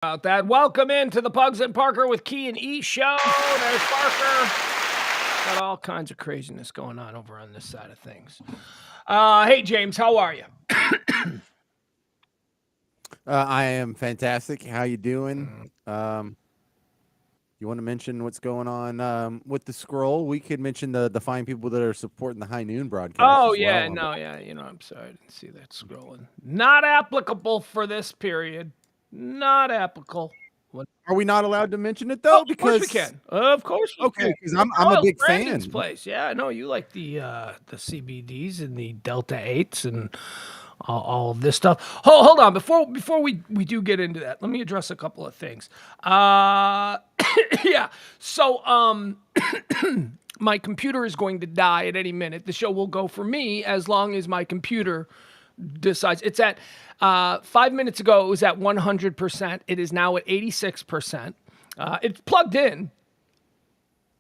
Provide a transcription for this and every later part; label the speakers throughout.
Speaker 1: About that. Welcome into the Pugs and Parker with Key and E show. There's Parker. Got all kinds of craziness going on over on this side of things. Hey, James, how are you?
Speaker 2: I am fantastic. How you doing? You want to mention what's going on with the scroll? We could mention the fine people that are supporting the High Noon broadcast
Speaker 1: Oh,
Speaker 2: as
Speaker 1: yeah.
Speaker 2: well.
Speaker 1: No, yeah. I'm sorry. I didn't see that scrolling. Not applicable for this period. Not applicable.
Speaker 2: Are we not allowed to mention it
Speaker 1: Oh,
Speaker 2: though?
Speaker 1: of course we
Speaker 2: Because
Speaker 1: can. Of course we
Speaker 2: okay,
Speaker 1: can.
Speaker 2: because I'm a
Speaker 1: Oh,
Speaker 2: big
Speaker 1: Brandon's
Speaker 2: fan.
Speaker 1: place. Yeah, I know you like the CBDs and the Delta 8s and all of this stuff. Hold on. Before we do get into that, let me address a couple of things. Yeah. So my computer is going to die at any minute. The show will go for me as long as my computer decides. It's at 5 minutes ago. It was at 100%. It is now at 86%. It's plugged in.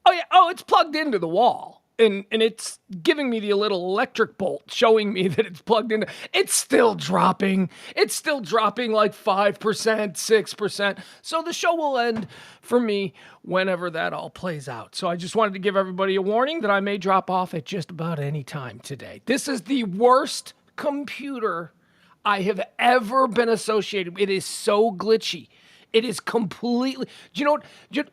Speaker 1: Oh yeah. Oh, it's plugged into the wall. And it's giving me the little electric bolt showing me that it's plugged in. It's still dropping. It's still dropping like 5%, 6%. So the show will end for me whenever that all plays out. So I just wanted to give everybody a warning that I may drop off at just about any time today. This is the worst computer I have ever been associated with. It is so glitchy. It is completely. Do you know what?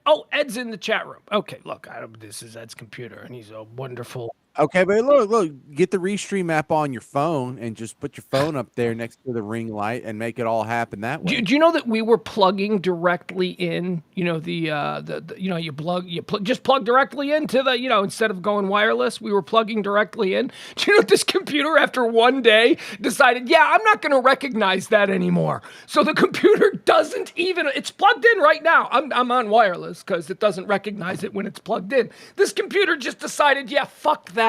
Speaker 1: Oh, Ed's in the chat room. Okay, look, this is Ed's computer, and he's a wonderful.
Speaker 2: Okay, but look, get the Restream app on your phone and just put your phone up there next to the ring light and make it all happen that way.
Speaker 1: Do you know that we were plugging directly in? You know just plug directly into the instead of going wireless, we were plugging directly in. Do you know this computer after one day decided, yeah, I'm not going to recognize that anymore. So the computer doesn't even. It's plugged in right now. I'm on wireless because it doesn't recognize it when it's plugged in. This computer just decided, yeah, fuck that.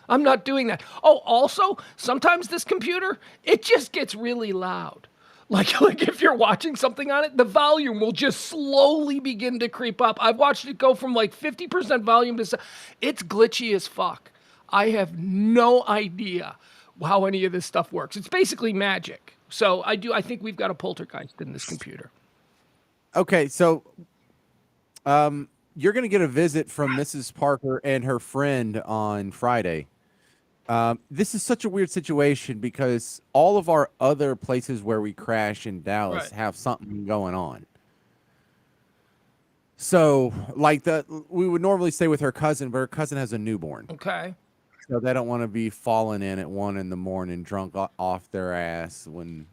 Speaker 1: I'm not doing that. Oh, also, sometimes this computer, it just gets really loud. Like if you're watching something on it, the volume will just slowly begin to creep up. I've watched it go from like 50% volume to it's glitchy as fuck. I have no idea how any of this stuff works. It's basically magic. So I think we've got a poltergeist in this computer.
Speaker 2: Okay, so you're going to get a visit from Mrs. Parker and her friend on Friday. This is such a weird situation because all of our other places where we crash in Dallas have something going on. So, like we would normally stay with her cousin, but her cousin has a newborn.
Speaker 1: Okay.
Speaker 2: So they don't want to be falling in at 1 a.m. drunk off their ass when,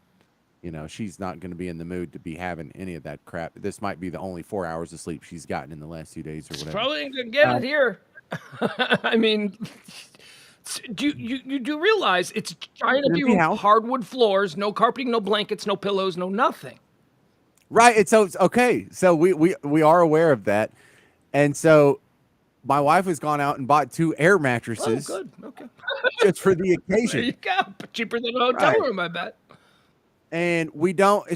Speaker 2: she's not going to be in the mood to be having any of that crap. This might be the only 4 hours of sleep she's gotten in the last 2 days or whatever.
Speaker 1: Probably ain't gonna get it here. I mean, do you do realize it's a giant empty house, hardwood floors, no carpeting, no blankets, no pillows, no nothing.
Speaker 2: Right. And so okay. So we are aware of that. And so my wife has gone out and bought 2 air mattresses.
Speaker 1: Oh, good. Okay.
Speaker 2: Just for the occasion.
Speaker 1: There you go. Cheaper than a hotel room, I bet.
Speaker 2: And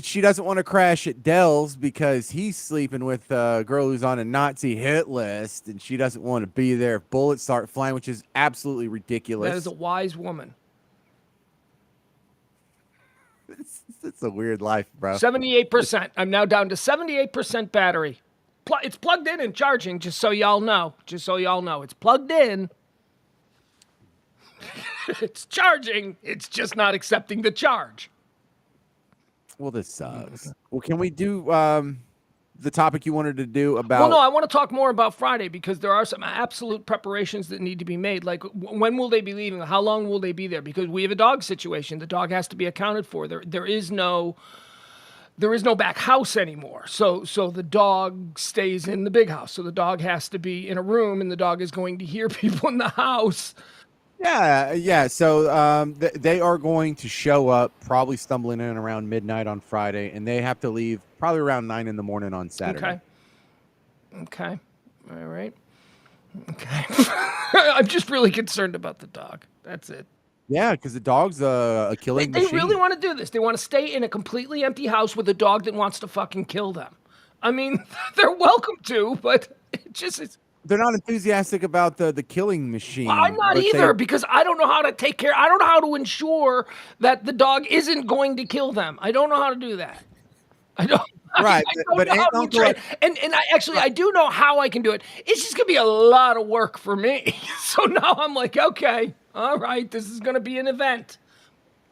Speaker 2: she doesn't want to crash at Dell's because he's sleeping with a girl who's on a Nazi hit list, and she doesn't want to be there if bullets start flying, which is absolutely ridiculous.
Speaker 1: That is a wise woman.
Speaker 2: It's a weird life, bro.
Speaker 1: 78%. I'm now down to 78% battery. It's plugged in and charging, just so y'all know. It's plugged in. It's charging. It's just not accepting the charge.
Speaker 2: Well, this sucks. Well, can we do the topic you wanted to do about?
Speaker 1: Well, no, I want to talk more about Friday because there are some absolute preparations that need to be made. Like, when will they be leaving? How long will they be there? Because we have a dog situation. The dog has to be accounted for. There is no back house anymore. So the dog stays in the big house. So the dog has to be in a room, and the dog is going to hear people in the house.
Speaker 2: Yeah. So they are going to show up, probably stumbling in around midnight on Friday, and they have to leave probably around 9 a.m. on Saturday.
Speaker 1: Okay. All right. Okay. I'm just really concerned about the dog. That's it.
Speaker 2: Yeah, because the dog's a killing machine.
Speaker 1: They really want to do this. They want to stay in a completely empty house with a dog that wants to fucking kill them. I mean, they're welcome to, but it just is.
Speaker 2: They're not enthusiastic about the killing machine.
Speaker 1: Well, I'm not either because I don't know how to take care. I don't know how to ensure that the dog isn't going to kill them. I don't know how to do that. I don't.
Speaker 2: Right,
Speaker 1: I
Speaker 2: but
Speaker 1: don't know
Speaker 2: aunt
Speaker 1: how
Speaker 2: and
Speaker 1: you
Speaker 2: uncle
Speaker 1: train. And I do know how I can do it. It's just gonna be a lot of work for me. So now I'm like, okay, all right, this is gonna be an event.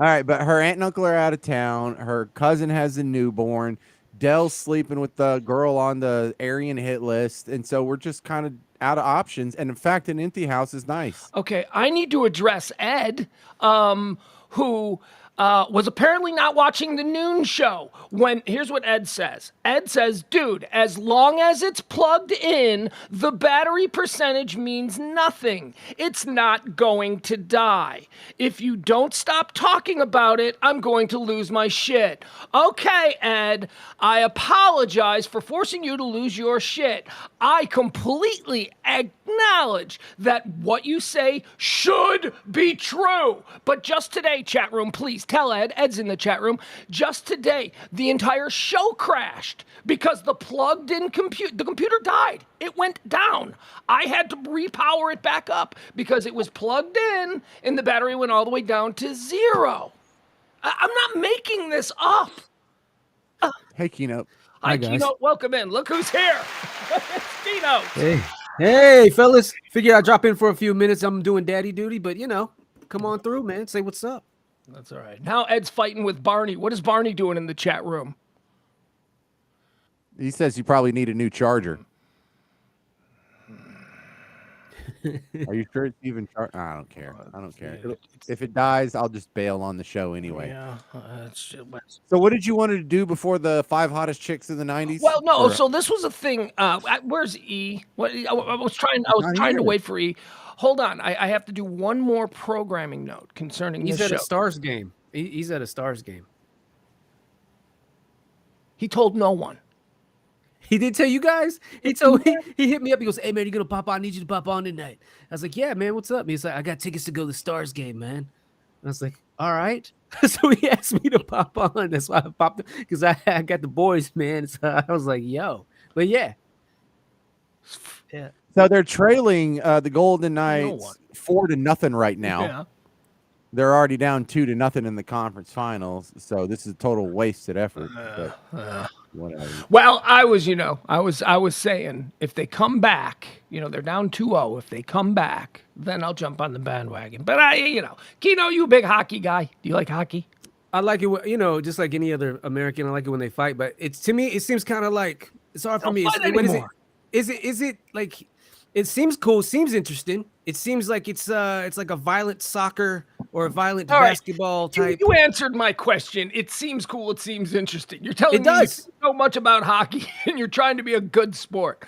Speaker 2: all right, but her aunt and uncle are out of town. Her cousin has a newborn. Dell's sleeping with the girl on the Aryan hit list, and so we're just kind of out of options. And in fact, an empty house is nice.
Speaker 1: Okay, I need to address Ed, who was apparently not watching the noon show. When here's what Ed says. Ed says, "Dude, as long as it's plugged in, the battery percentage means nothing. It's not going to die. If you don't stop talking about it, I'm going to lose my shit." Okay, Ed, I apologize for forcing you to lose your shit. I completely acknowledge that what you say should be true. But just today, chat room, please tell Ed, Ed's in the chat room, just today, the entire show crashed because the plugged in the computer died. It went down. I had to repower it back up because it was plugged in and the battery went all the way down to 0. I'm not making this up.
Speaker 2: Hey, Keynote.
Speaker 1: Hi,
Speaker 3: guys.
Speaker 1: Keynote. Welcome in. Look who's here. It's Keynote.
Speaker 3: Hey, fellas. Figure I'd drop in for a few minutes. I'm doing daddy duty, but come on through, man. Say what's up.
Speaker 1: That's all right. Now Ed's fighting with Barney. What is Barney doing in the chat room?
Speaker 2: He says you probably need a new charger. Are you sure it's even charged? I don't care. I don't care. If it dies, I'll just bail on the show anyway.
Speaker 1: Yeah.
Speaker 2: So what did you want to do before the 5 hottest chicks in the 90s?
Speaker 1: Well, no.
Speaker 2: Or-
Speaker 1: So this was a thing. Where's E? What? I was trying
Speaker 2: Not
Speaker 1: to
Speaker 2: here.
Speaker 1: wait for E. Hold on. I have to do one more programming note concerning
Speaker 3: He's
Speaker 1: this
Speaker 3: at
Speaker 1: show.
Speaker 3: a Stars game. He's at a Stars game.
Speaker 1: He told no one.
Speaker 3: He did tell you guys? He told me, he hit me up. He goes, "Hey man, you gonna pop on? I need you to pop on tonight." I was like, "Yeah, man, what's up?" He's like, "I got tickets to go to the Stars game, man." And I was like, "All right." So he asked me to pop on. That's why I popped because I got the boys, man. So I was like, "Yo," but yeah.
Speaker 2: So they're trailing the Golden
Speaker 1: No
Speaker 2: Knights
Speaker 1: one.
Speaker 2: 4-0 right now.
Speaker 1: Yeah.
Speaker 2: They're already down 2-0 in the conference finals. So this is a total wasted effort. But whatever.
Speaker 1: Well, I was saying if they come back, they're down 2-0. If they come back, then I'll jump on the bandwagon. But Keno, you a big hockey guy. Do you like hockey?
Speaker 3: I like it, just like any other American. I like it when they fight, but to me, it seems kind of like it's hard for me.
Speaker 1: What
Speaker 3: Is it?
Speaker 1: anymore.
Speaker 3: Is it like? It seems cool. Seems interesting. It seems like it's like a violent soccer or a violent
Speaker 1: All right.
Speaker 3: basketball type.
Speaker 1: You answered my question. It seems cool. It seems interesting. You're telling
Speaker 3: It
Speaker 1: me
Speaker 3: does.
Speaker 1: you know much about hockey and you're trying to be a good sport.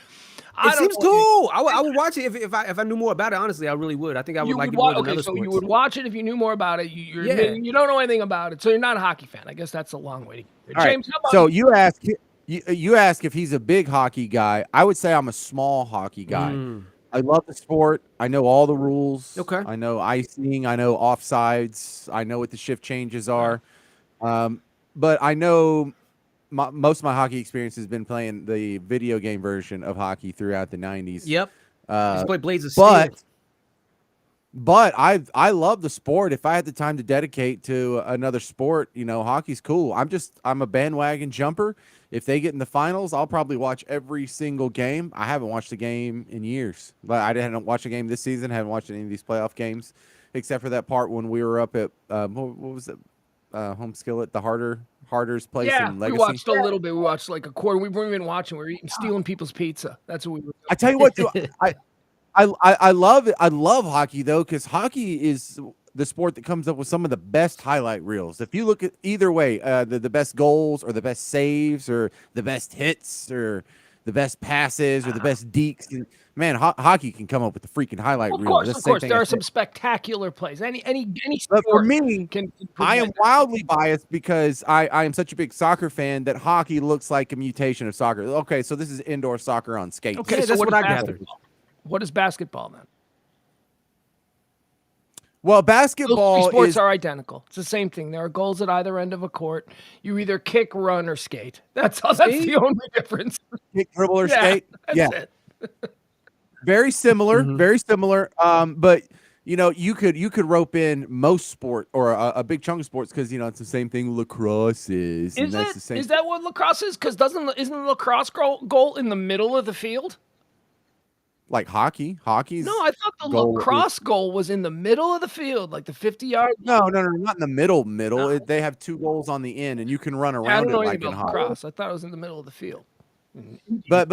Speaker 3: It seems cool. I would watch it if I knew more about it. Honestly, I really would. I think I would like it more than other
Speaker 1: so
Speaker 3: sports.
Speaker 1: you would watch it if you knew more about it. You're
Speaker 3: Yeah.
Speaker 1: admitting you don't know anything about it, so you're not a hockey fan. I guess that's a long way to get.
Speaker 2: All right.
Speaker 1: James, how about
Speaker 2: So you ask if he's a big hockey guy. I would say I'm a small hockey guy. I love the sport. I know all the rules.
Speaker 3: Okay.
Speaker 2: I know icing. I know offsides. I know what the shift changes are. But I know most of my hockey experience has been playing the video game version of hockey throughout the 90s.
Speaker 3: Yep. Just play Blades of Steel.
Speaker 2: But I love the sport. If I had the time to dedicate to another sport, hockey's cool. I'm a bandwagon jumper. If they get in the finals, I'll probably watch every single game. I haven't watched a game in years. But I didn't watch a game this season. Haven't watched any of these playoff games, except for that part when we were up at what was it? Home Skillet, the Harder's place in Legacy.
Speaker 1: We watched a little bit. We watched like a quarter. We weren't even watching. We were stealing people's pizza. That's what we were.
Speaker 2: I tell you what, I love it. I love hockey though, because hockey is the sport that comes up with some of the best highlight reels. If you look at either way, the best goals or the best saves or the best hits or the best passes or the best dekes, man, hockey can come up with the freaking highlight reel.
Speaker 1: Of course, there are some spectacular plays. Any
Speaker 2: But for
Speaker 1: sport
Speaker 2: me,
Speaker 1: can
Speaker 2: I am
Speaker 1: present-
Speaker 2: wildly biased because I am such a big soccer fan that hockey looks like a mutation of soccer. Okay, so this is indoor soccer on skates.
Speaker 1: Okay,
Speaker 3: Yeah,
Speaker 1: so
Speaker 3: that's what
Speaker 1: is
Speaker 3: I gathered.
Speaker 1: basketball? What is basketball then?
Speaker 2: Well,
Speaker 1: Those
Speaker 2: basketball
Speaker 1: three sports
Speaker 2: is
Speaker 1: are identical. It's the same thing. There are goals at either end of a court. You either kick, run, or skate. That's all. That's the only difference.
Speaker 2: kick, dribble, or
Speaker 1: Yeah,
Speaker 2: skate.
Speaker 1: that's
Speaker 2: Yeah,
Speaker 1: it.
Speaker 2: very similar, very similar. But you could rope in most sport or a big chunk of sports because it's the same thing lacrosse is, and that's the same.
Speaker 1: Is that what lacrosse is? Because isn't the lacrosse goal in the middle of the field?
Speaker 2: Like hockey's
Speaker 1: No, I thought the
Speaker 2: goal
Speaker 1: lacrosse goal was in the middle of the field, like the 50-yard.
Speaker 2: No, not in the middle.
Speaker 1: No.
Speaker 2: They have 2 goals on the end, and you can run
Speaker 1: I
Speaker 2: around
Speaker 1: don't
Speaker 2: it
Speaker 1: know
Speaker 2: like
Speaker 1: anything
Speaker 2: in
Speaker 1: about
Speaker 2: hockey.
Speaker 1: lacrosse. I thought it was in the middle of the field.
Speaker 2: But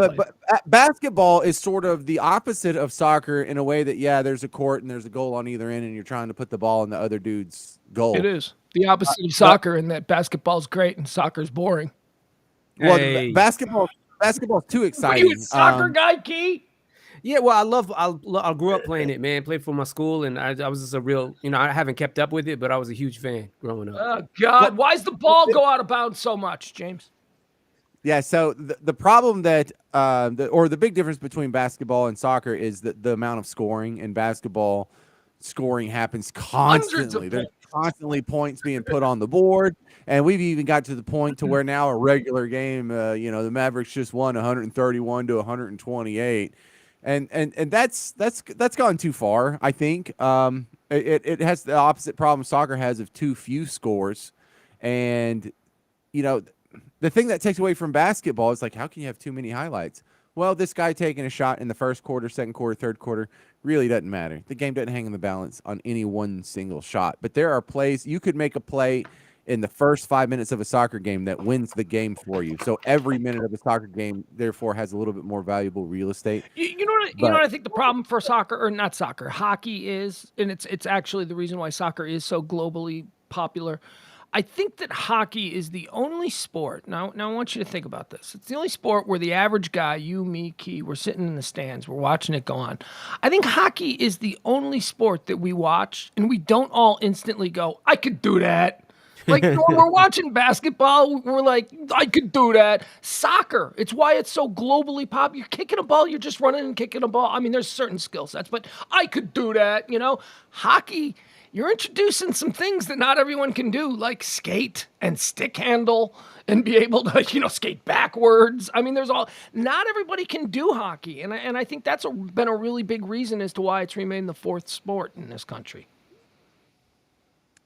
Speaker 2: basketball is sort of the opposite of soccer in a way that there's a court and there's a goal on either end, and you're trying to put the ball in the other dude's goal.
Speaker 1: It is the opposite of soccer in that basketball's great and soccer's boring.
Speaker 2: Well,
Speaker 3: Hey.
Speaker 2: basketball's too
Speaker 1: Are
Speaker 2: exciting.
Speaker 1: you a soccer guy, Key?
Speaker 3: Yeah, well, I grew up playing it, man. Played for my school, and I was just a real, I haven't kept up with it, but I was a huge fan growing up.
Speaker 1: Oh God, why's the ball go out of bounds so much, James?
Speaker 2: Yeah, so the problem that the big difference between basketball and soccer is that the amount of scoring. In basketball, scoring happens constantly. There's constantly points being put on the board, and we've even got to the point to where now a regular game, the Mavericks just won 131 to 128, and that's gone too far. I think it has the opposite problem soccer has of too few scores, and the thing that takes away from basketball is like, how can you have too many highlights? Well, this guy taking a shot in the first quarter, second quarter, third quarter really doesn't matter. The game doesn't hang in the balance on any one single shot. But there are plays you could make a play in the first 5 minutes of a soccer game that wins the game for you. So every minute of a soccer game, therefore, has a little bit more valuable real estate.
Speaker 1: You know what I think the problem for soccer, or not soccer, hockey is, and it's actually the reason why soccer is so globally popular. I think that hockey is the only sport. Now I want you to think about this. It's the only sport where the average guy, you, me, Key, we're sitting in the stands, we're watching it go on. I think hockey is the only sport that we watch and we don't all instantly go, I could do that. Like when we're watching basketball, we're like, I could do that. Soccer, it's why it's so globally popular. You're kicking a ball, you're just running and kicking a ball. I mean, there's certain skill sets, but I could do that. Hockey, you're introducing some things that not everyone can do, like skate and stick handle and be able to, skate backwards. I mean, not everybody can do hockey. And I think that's been a really big reason as to why it's remained the 4th sport in this country.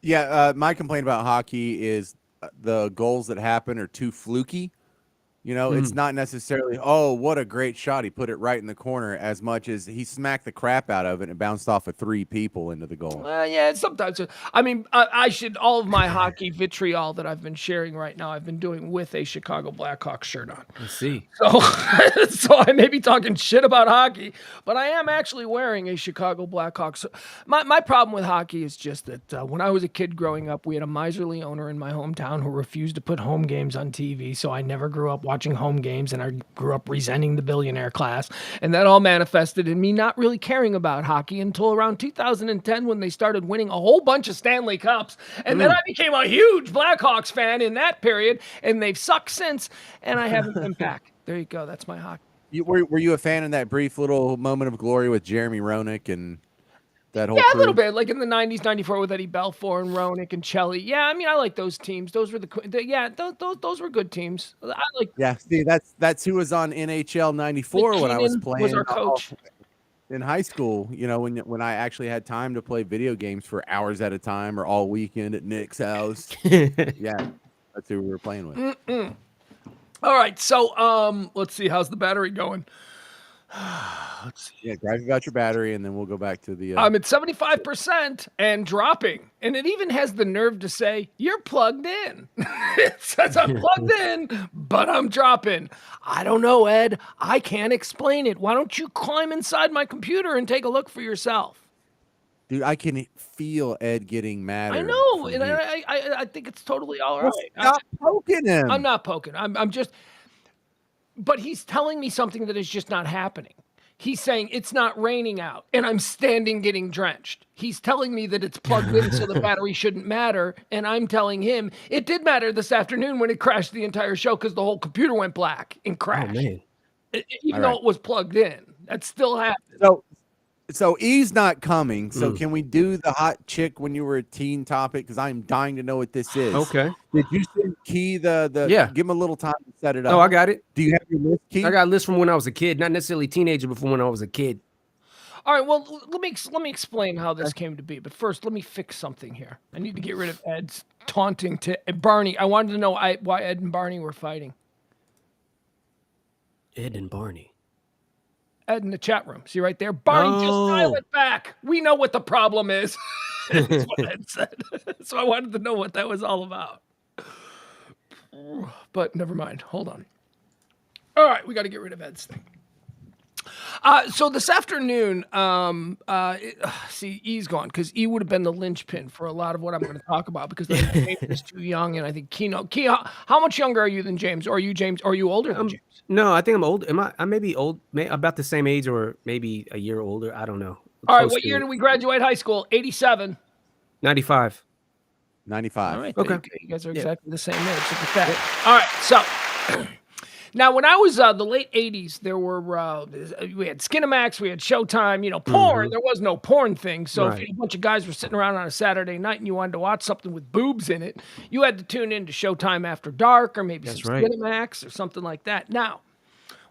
Speaker 2: Yeah, my complaint about hockey is the goals that happen are too fluky. It's not necessarily, oh, what a great shot. He put it right in the corner, as much as he smacked the crap out of it and it bounced off of 3 people into the goal.
Speaker 1: Yeah, sometimes. I mean, all of my hockey vitriol that I've been sharing right now, I've been doing with a Chicago Blackhawks shirt on.
Speaker 3: I see.
Speaker 1: So I may be talking shit about hockey, but I am actually wearing a Chicago Blackhawks. My problem with hockey is just that when I was a kid growing up, we had a miserly owner in my hometown who refused to put home games on TV, so I never grew up watching home games, and I grew up resenting the billionaire class, and that all manifested in me not really caring about hockey until around 2010 when they started winning a whole bunch of Stanley Cups, and then I became a huge Blackhawks fan in that period, and they've sucked since, and I haven't been back. There you go. That's my hockey.
Speaker 2: Were you a fan in that brief little moment of glory with Jeremy Roenick and that whole
Speaker 1: a
Speaker 2: crew?
Speaker 1: little bit, like in the 90s, 94 with Eddie Belfour and Roenick and Chelly. Yeah, I mean, I like those teams. Those were those were good teams. I like.
Speaker 2: Yeah, see, that's who was on NHL 94 when I was playing.
Speaker 1: Was our coach
Speaker 2: in high school? When I actually had time to play video games for hours at a time or all weekend at Nick's house. Yeah, that's who we were playing with.
Speaker 1: All right, so let's see, how's the battery going? Let's see.
Speaker 2: Yeah, drive about your battery, and then we'll go back to the.
Speaker 1: I'm at 75% and dropping, and it even has the nerve to say you're plugged in. It says I'm plugged in, but I'm dropping. I don't know, Ed. I can't explain it. Why don't you climb inside my computer and take a look for yourself?
Speaker 2: Dude, I can feel Ed getting mad.
Speaker 1: I know, and I think it's totally all right.
Speaker 2: Stop poking him.
Speaker 1: I'm not poking. I'm just. But he's telling me something that is just not happening. He's saying it's not raining out, and I'm standing getting drenched. He's telling me that it's plugged in, so the battery shouldn't matter, and I'm telling him it did matter this afternoon when it crashed the entire show because the whole computer went black and crashed.
Speaker 3: Oh, man.
Speaker 1: Even though it was plugged in. That still happened.
Speaker 2: So E's not coming. So can we do the hot chick when you were a teen topic? Because I'm dying to know what this is.
Speaker 3: Okay.
Speaker 2: Did you send Key the
Speaker 3: Yeah.
Speaker 2: Give him a little time to set it up.
Speaker 3: Oh, I got it.
Speaker 2: Do you have your list, Key?
Speaker 3: I got a list from when I was a kid, not necessarily teenager, but from when I was a kid.
Speaker 1: All right. Well, let me explain how this came to be. But first, let me fix something here. I need to get rid of Ed's taunting to Barney. I wanted to know why Ed and Barney were fighting.
Speaker 3: Ed and Barney.
Speaker 1: Ed in the chat room. See right there? Barney, just dial it back. We know what the problem is. That's what Ed said. So I wanted to know what that was all about. But never mind. Hold on. All right, we got to get rid of Ed's thing. So this afternoon, see, E's gone because E would have been the linchpin for a lot of what I'm going to talk about because James is too young, and I think Key, how much younger are you than James? Or are you James? Or are you older than James?
Speaker 3: No, I think I'm old. I may be old, about the same age or maybe a year older. I don't know.
Speaker 1: All right, what year did we graduate high school? 87.
Speaker 3: 95.
Speaker 2: 95.
Speaker 1: All right,
Speaker 3: Okay.
Speaker 1: you guys are exactly the same age. Look at that. All right, so now when I was the late 80s, there were we had Skinamax, we had Showtime, porn. There was no porn thing. So if a bunch of guys were sitting around on a Saturday night and you wanted to watch something with boobs in it, you had to tune in to Showtime After Dark or maybe some Skinamax or something like that. Now,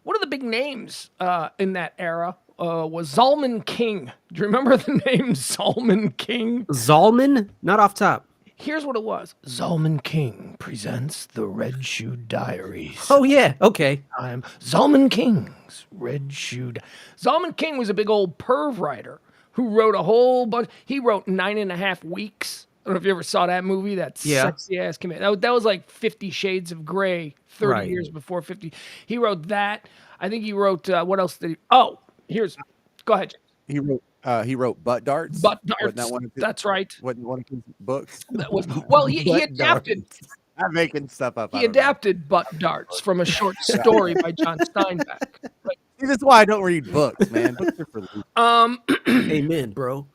Speaker 1: one of the big names in that era was Zalman King. Do you remember the name Zalman King?
Speaker 3: Zalman? Not off top.
Speaker 1: Here's what it was. Zalman King presents the Red Shoe Diaries.
Speaker 3: Oh, yeah. Okay.
Speaker 1: I'm Zalman King's Red Shoe. Zalman King was a big old perv writer who wrote a whole bunch. He wrote 9.5 Weeks. I don't know if you ever saw that movie. That sexy ass comedian. That was like 50 Shades of Grey, 30 years before 50. He wrote that. I think he wrote, what else did he? Oh, go ahead, James.
Speaker 2: He wrote Butt Darts.
Speaker 1: Butt Darts. That's right.
Speaker 2: Wasn't one of his books?
Speaker 1: That was, well, he adapted.
Speaker 2: I'm making stuff up.
Speaker 1: He adapted Butt Darts from a short story by John Steinbeck. But,
Speaker 2: see, that's why I don't read books, man. Books are for
Speaker 3: Amen, bro.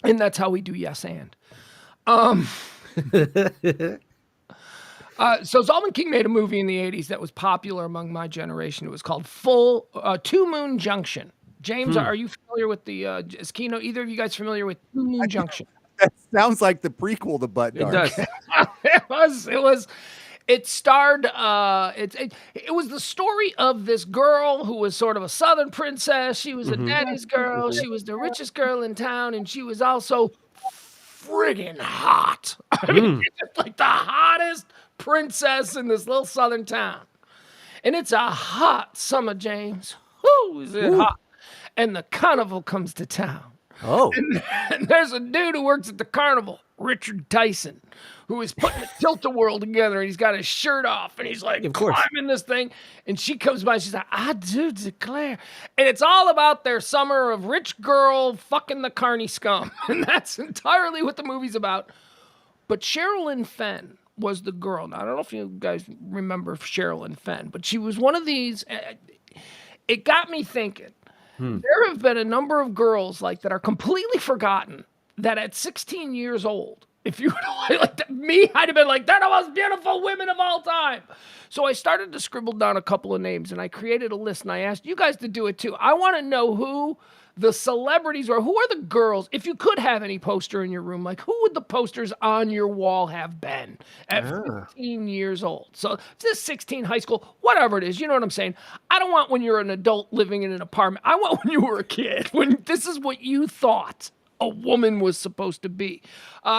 Speaker 1: And that's how we do yes and. So Zalman King made a movie in the 80s that was popular among my generation. It was called Two Moon Junction. James, are you familiar with the is Kino? Either of you guys familiar with Two Moon Junction?
Speaker 2: That sounds like the prequel to Butt Darts.
Speaker 3: It does.
Speaker 1: It starred it was the story of this girl who was sort of a southern princess. She was a daddy's girl. She was the richest girl in town, and she was also friggin' hot. I mean, just like the hottest princess in this little southern town. And it's a hot summer, James. Whoo, is it hot? And the carnival comes to town.
Speaker 3: Oh.
Speaker 1: And there's a dude who works at the carnival, Richard Tyson, who is putting a tilt-a-whirl together, and he's got his shirt off, and he's like climbing this thing. And she comes by, and she's like, I do declare. And it's all about their summer of rich girl fucking the carny scum. And that's entirely what the movie's about. But Sherilyn Fenn was the girl. Now, I don't know if you guys remember Sherilyn Fenn, but she was one of these. It got me thinking. There have been a number of girls like that are completely forgotten that at 16 years old, if you were like me, I'd have been like, they're the most beautiful women of all time. So I started to scribble down a couple of names, and I created a list, and I asked you guys to do it too. I want to know who the celebrities are. Who are the girls? If you could have any poster in your room, like who would the posters on your wall have been at 15 years old? So just 16, high school, whatever it is, you know what I'm saying? I don't want when you're an adult living in an apartment. I want when you were a kid, when this is what you thought a woman was supposed to be.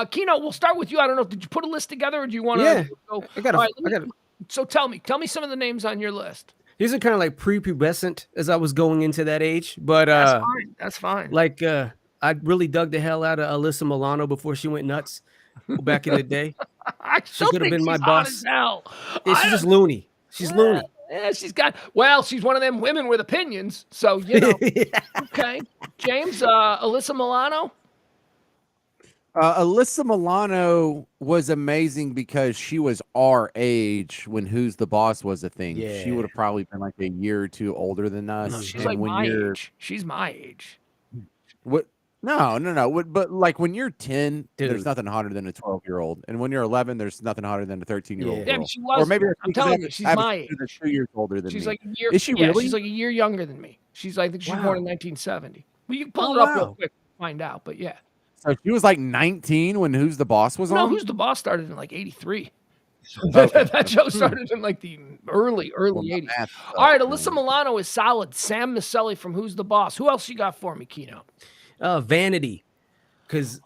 Speaker 1: Kino, we'll start with you. I don't know. Did you put a list together, or do you want to go?
Speaker 3: I got it.
Speaker 1: So tell me some of the names on your list.
Speaker 3: These are kind of like prepubescent as I was going into that age, but
Speaker 1: that's fine.
Speaker 3: Like I really dug the hell out of Alyssa Milano before she went nuts back in the day.
Speaker 1: She could have been my boss.
Speaker 3: Yeah, she's just loony. She's loony.
Speaker 1: Yeah, she's one of them women with opinions. So okay, James, Alyssa Milano.
Speaker 2: Alyssa Milano was amazing because she was our age when Who's the Boss was a thing.
Speaker 3: Yeah.
Speaker 2: She would have probably been like a year or two older than us.
Speaker 1: No, she's like my age. She's my age.
Speaker 2: What? No. But like when you're 10, there's nothing hotter than a 12-year-old, and when you're 11, there's nothing hotter than a 13-year-old.
Speaker 1: Yeah,
Speaker 2: girl.
Speaker 1: she was.
Speaker 2: Or maybe
Speaker 1: I'm telling you, she's my age.
Speaker 2: 2 years older than
Speaker 1: she's
Speaker 2: me.
Speaker 1: Like a year.
Speaker 2: Is she really?
Speaker 1: She's like a year younger than me. She's like, I think she's born in 1970. Well, you can pull it up real quick to find out. But yeah.
Speaker 2: So she was like 19 when Who's the Boss was on?
Speaker 1: No, Who's the Boss started in like 83.
Speaker 2: Okay.
Speaker 1: That show started in like the early
Speaker 2: Well, my
Speaker 1: 80s.
Speaker 2: math
Speaker 1: All right,
Speaker 2: sucks,
Speaker 1: Alyssa
Speaker 2: man.
Speaker 1: Milano is solid. Sam Maselli from Who's the Boss? Who else you got for me, Kino?
Speaker 3: Vanity, because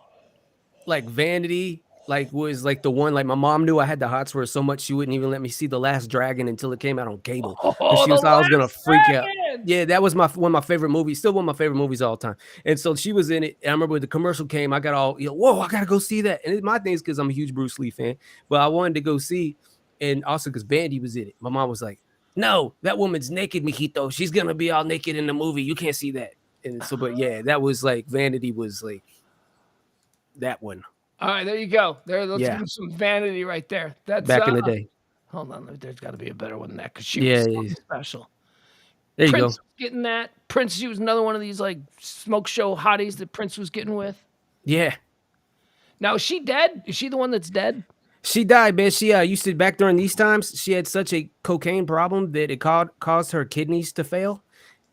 Speaker 3: like Vanity like was like the one like my mom knew I had the hots for her so much she wouldn't even let me see The Last Dragon until it came out on cable because
Speaker 1: Oh,
Speaker 3: she
Speaker 1: The
Speaker 3: was I was gonna
Speaker 1: Last
Speaker 3: freak out.
Speaker 1: Dragon!
Speaker 3: Yeah, that was one of my favorite movies, still one of my favorite movies of all time. And so she was in it. And I remember when the commercial came, I got all whoa, I gotta go see that. And my thing is because I'm a huge Bruce Lee fan, but I wanted to go see, and also because Vandy was in it. My mom was like, "No, that woman's naked, Mijito. She's gonna be all naked in the movie. You can't see that." And so, but yeah, that was like Vanity was like that one.
Speaker 1: All right, there you go. Let's
Speaker 3: Yeah.
Speaker 1: give him some vanity right there. That's
Speaker 3: Back in the day.
Speaker 1: hold on. There's got to be a better one than that because she
Speaker 3: Yeah,
Speaker 1: was
Speaker 3: yeah,
Speaker 1: something
Speaker 3: yeah.
Speaker 1: special.
Speaker 3: There you
Speaker 1: Prince
Speaker 3: go.
Speaker 1: was getting that. Prince, she was another one of these like smoke show hotties that Prince was getting with.
Speaker 3: Yeah.
Speaker 1: Now, is she dead? Is she the one that's dead?
Speaker 3: She died, man. She used to back during these times. She had such a cocaine problem that it caused her kidneys to fail,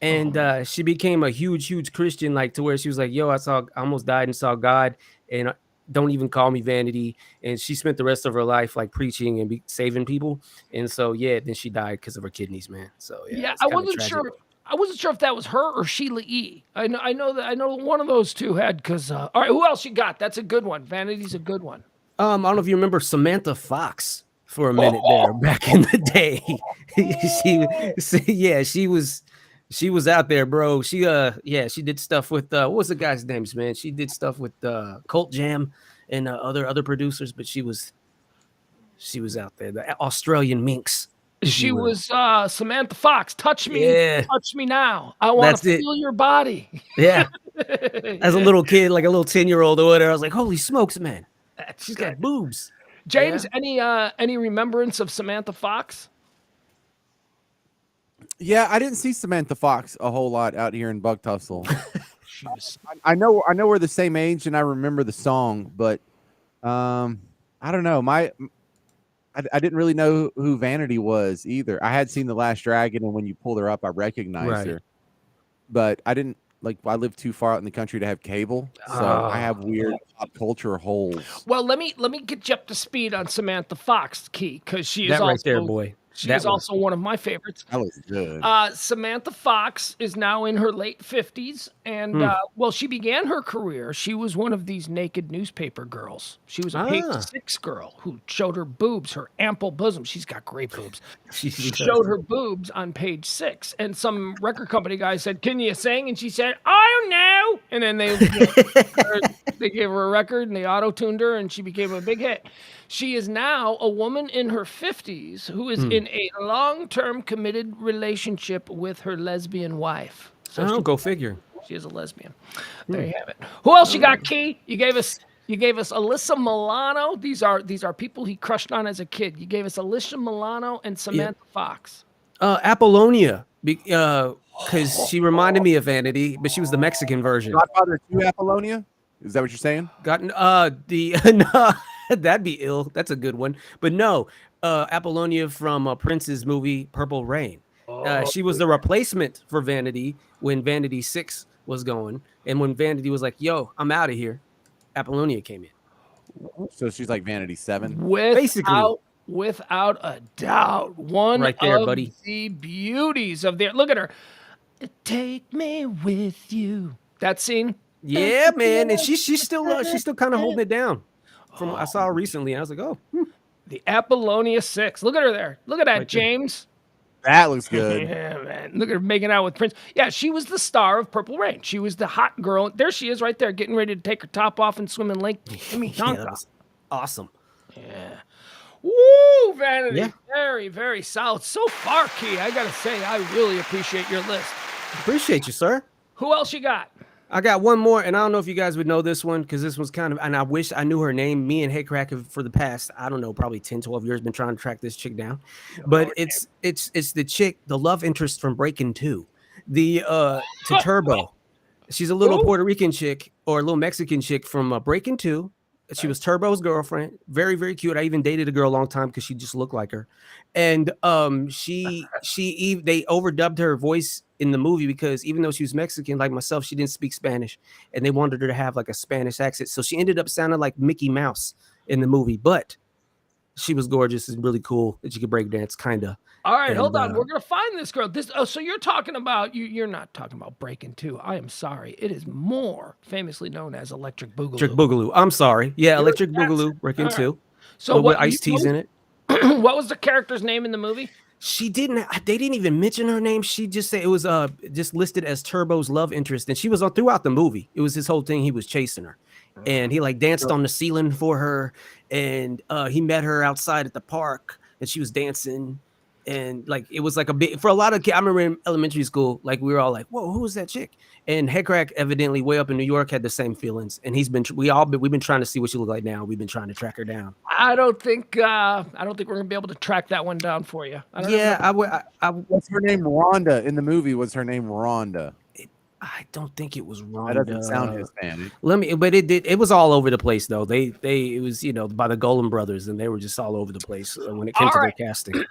Speaker 3: and she became a huge Christian, like to where she was like, "Yo, I almost died and saw God, and don't even call me Vanity." And she spent the rest of her life like preaching and saving people. And so yeah, then she died because of her kidneys, man. So yeah, it's
Speaker 1: I
Speaker 3: kind of
Speaker 1: wasn't
Speaker 3: tragic.
Speaker 1: sure. I wasn't sure if that was her or Sheila E. I know one of those two had because. All right, who else you got? That's a good one. Vanity's a good one.
Speaker 3: I don't know if you remember Samantha Fox for a minute there back in the day. She was out there, bro. She did stuff with what was the guy's names, man? She did stuff with Cult Jam and other producers, but she was out there. The Australian Minx.
Speaker 1: She was Samantha Fox. Touch me,
Speaker 3: Yeah.
Speaker 1: touch me now. I want
Speaker 3: That's
Speaker 1: to
Speaker 3: it.
Speaker 1: feel your body.
Speaker 3: Yeah. As a little kid, like a little 10-year-old or whatever, I was like, holy smokes, man.
Speaker 1: That's
Speaker 3: She's
Speaker 1: good.
Speaker 3: got boobs.
Speaker 1: James,
Speaker 3: Yeah.
Speaker 1: any remembrance of Samantha Fox?
Speaker 2: Yeah, I didn't see Samantha Fox a whole lot out here in Bug Tussle.
Speaker 1: She was
Speaker 2: I know we're the same age, and I remember the song, but I don't know. I didn't really know who Vanity was either. I had seen The Last Dragon, and when you pulled her up, I recognized
Speaker 3: Right.
Speaker 2: her, but I didn't like. I live too far out in the country to have cable, so I have weird pop culture holes.
Speaker 1: well. Let me get you up to speed on Samantha Fox, Key, because she is
Speaker 3: That
Speaker 1: also
Speaker 3: right there, boy.
Speaker 1: She
Speaker 3: That
Speaker 1: is
Speaker 3: one.
Speaker 1: also one of my favorites.
Speaker 2: That was good.
Speaker 1: Samantha Fox is now in her late 50s, and well, she began her career. She was one of these naked newspaper girls. She was a page 6 girl who showed her boobs, her ample bosom. She's got great boobs. She showed her boobs on page 6, and some record company guy said, "Can you sing?" And she said, "Oh no!" And then they gave her a record, and they auto-tuned her, and she became a big hit. She is now a woman in her 50s who is in a long-term committed relationship with her lesbian wife. So
Speaker 3: Go figure.
Speaker 1: she is a lesbian. There you have it. Who else you got, Key? You gave us Alyssa Milano. These are people he crushed on as a kid. You gave us Alyssa Milano and Samantha Fox.
Speaker 3: Apollonia, because she reminded me of Vanity, but she was the Mexican version.
Speaker 2: Godfather 2 Apollonia? Is that what you're saying?
Speaker 3: No, that'd be ill. That's a good one. But no, Apollonia from Prince's movie Purple Rain. She was the replacement for Vanity when Vanity 6 was going, and when Vanity was like, "Yo, I'm out of here," Apollonia came in.
Speaker 2: So she's like Vanity 7.
Speaker 1: Without a doubt, one
Speaker 3: Right there,
Speaker 1: of
Speaker 3: buddy.
Speaker 1: the beauties of look at her. Take me with you. That scene.
Speaker 3: Yeah, man, and she's still kind of holding it down. From I saw her recently, and I was like, "Oh,
Speaker 1: The Apollonia 6. Look at her there. Look at that,
Speaker 3: Right there.
Speaker 1: James.
Speaker 2: That looks good.
Speaker 1: Yeah, man. Look at her making out with Prince. Yeah, she was the star of Purple Rain. She was the hot girl. There she is right there, getting ready to take her top off and swim in Lake
Speaker 3: yeah,
Speaker 1: Minnetonka.
Speaker 3: that was awesome."
Speaker 1: Woo, Vanity.
Speaker 3: Yeah.
Speaker 1: Very, very solid. So far, Key, I got to say, I really appreciate your list.
Speaker 3: Appreciate you, sir.
Speaker 1: Who else you got?
Speaker 3: I got one more, and I don't know if you guys would know this one because this was kind of, and I wish I knew her name. Me and Hey Crack have for the past, I don't know, probably 10, 12 years been trying to track this chick down. But it's the chick, the love interest from Breaking 2, to Turbo. She's a little Puerto Rican chick or a little Mexican chick from Breaking 2. She was Turbo's girlfriend. Very, very cute. I even dated a girl a long time because she just looked like her. And they overdubbed her voice in the movie because even though she was Mexican, like myself, she didn't speak Spanish, and they wanted her to have like a Spanish accent. So she ended up sounding like Mickey Mouse in the movie. But She was gorgeous and really cool. And she could break dance, kind of.
Speaker 1: All right,
Speaker 3: And
Speaker 1: hold on. We're gonna find this girl. So you're talking about you're not talking about Breaking Two. I am sorry. It is more famously known as Electric
Speaker 3: Electric
Speaker 1: Boogaloo.
Speaker 3: Boogaloo. I'm sorry. Yeah, Electric
Speaker 1: That's
Speaker 3: Boogaloo,
Speaker 1: it.
Speaker 3: Breaking
Speaker 1: All right.
Speaker 3: 2.
Speaker 1: So
Speaker 3: With Ice T's in it.
Speaker 1: what was the character's name in the movie?
Speaker 3: They didn't even mention her name. She just said it was just listed as Turbo's love interest, and she was on throughout the movie. It was his whole thing. He was chasing her, and he like danced on the ceiling for her, and he met her outside at the park, and she was dancing, and like it was like a big for a lot of kids. I remember in elementary school, like we were all like, "Whoa, who was that chick?" And Headcrack evidently way up in New York had the same feelings, and we've been trying to see what she looked like now. We've been trying to track her down.
Speaker 1: I don't think we're gonna be able to track that one down for you.
Speaker 2: What's her name? Rhonda in the movie. Was her name Rhonda?
Speaker 3: I don't think it was Rhonda.
Speaker 2: That doesn't sound Hispanic.
Speaker 3: But it was all over the place though. It was by the Golden Brothers, and they were just all over the place when it came to their casting.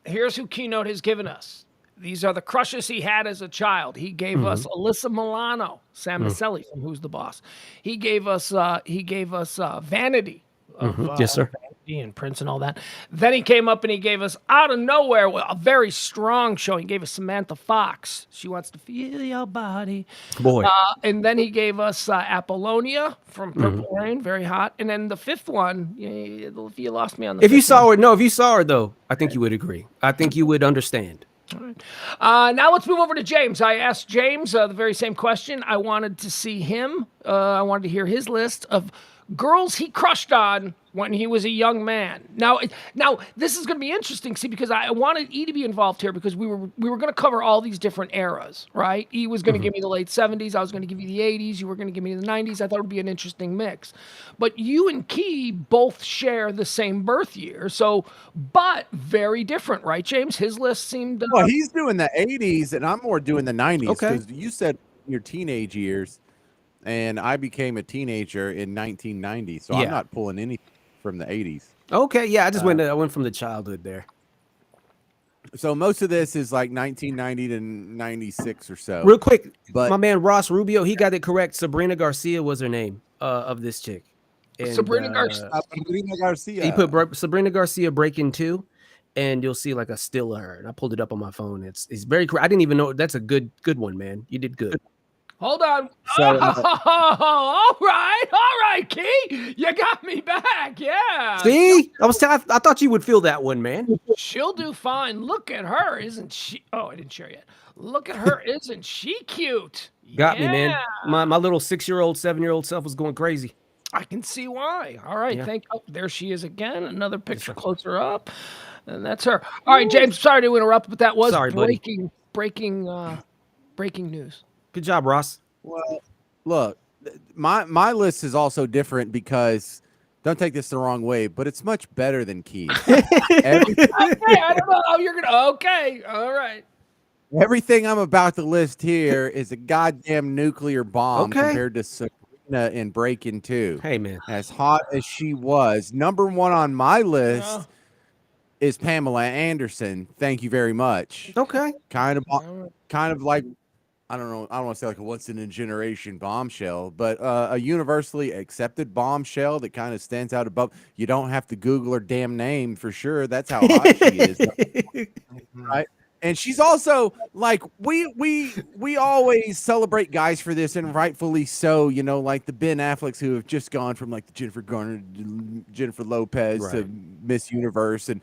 Speaker 1: Here's who Keynote has given us. These are the crushes he had as a child. He gave us Alyssa Milano, Sam Maselli from Who's the Boss. He gave us Vanity of
Speaker 3: Yes, sir.
Speaker 1: Vanity and Prince and all that. Then he came up and he gave us out of nowhere a very strong show. He gave us Samantha Fox. She Wants to Feel Your Body.
Speaker 3: Boy.
Speaker 1: And then he gave us Apollonia from Purple Rain, very hot. And then the fifth one, if you lost me on the
Speaker 3: if you saw her though, I think you would agree. I think you would understand.
Speaker 1: All right. Now let's move over to James. I asked James the very same question. I wanted to see him. I wanted to hear his list of girls he crushed on when he was a young man. Now this is going to be interesting, see, because I wanted E to be involved here because we were going to cover all these different eras, right? E was going to give me the late 70s. I was going to give you the 80s. You were going to give me the 90s. I thought it would be an interesting mix. But you and Key both share the same birth year, but very different, right, James? His list seemed...
Speaker 2: Well, he's doing the 80s, and I'm more doing the 90s.
Speaker 3: Okay.
Speaker 2: Because you said your teenage years, and I became a teenager in 1990, so I'm not pulling anything from the 80s.
Speaker 3: Okay, yeah, I went from the childhood there.
Speaker 2: So most of this is like 1990 to 96 or so.
Speaker 3: Real quick,
Speaker 2: but
Speaker 3: my man Ross Rubio, he got it correct. Sabrina Garcia was her name of this chick. And,
Speaker 1: Sabrina Garcia.
Speaker 2: Sabrina Garcia.
Speaker 3: He put Sabrina Garcia Breaking 2, and you'll see like a still of her. And I pulled it up on my phone. It's very correct. I didn't even know. That's a good one, man. You did good.
Speaker 1: Hold on. All right, Key. You got me back. Yeah.
Speaker 3: See? I thought you would feel that one, man.
Speaker 1: She'll do fine. Look at her. Isn't she? Oh, I didn't share yet. Look at her. Isn't she cute?
Speaker 3: Got me, man. My little 6-year-old, 7-year-old self was going crazy.
Speaker 1: I can see why. All right.
Speaker 3: Yeah.
Speaker 1: There she is again. Another picture closer up. And that's her. All right, James. Sorry to interrupt, but that was breaking news.
Speaker 3: Good job, Ross.
Speaker 2: Well, look, my list is also different because, don't take this the wrong way, but it's much better than Keith.
Speaker 1: Okay, I don't know how you're gonna. Okay, all right.
Speaker 2: Everything I'm about to list here is a goddamn nuclear bomb compared to Sabrina in Breaking 2.
Speaker 3: Hey, man.
Speaker 2: As hot as she was, number one on my list is Pamela Anderson. Thank you very much.
Speaker 3: Okay.
Speaker 2: Kind of like, I don't know. I don't want to say like a once in a generation bombshell, but a universally accepted bombshell that kind of stands out above. You don't have to Google her damn name for sure. That's how hot she is, right? And she's also like we always celebrate guys for this, and rightfully so. You know, like the Ben Afflecks who have just gone from like the Jennifer Garner, Jennifer Lopez to Miss Universe, and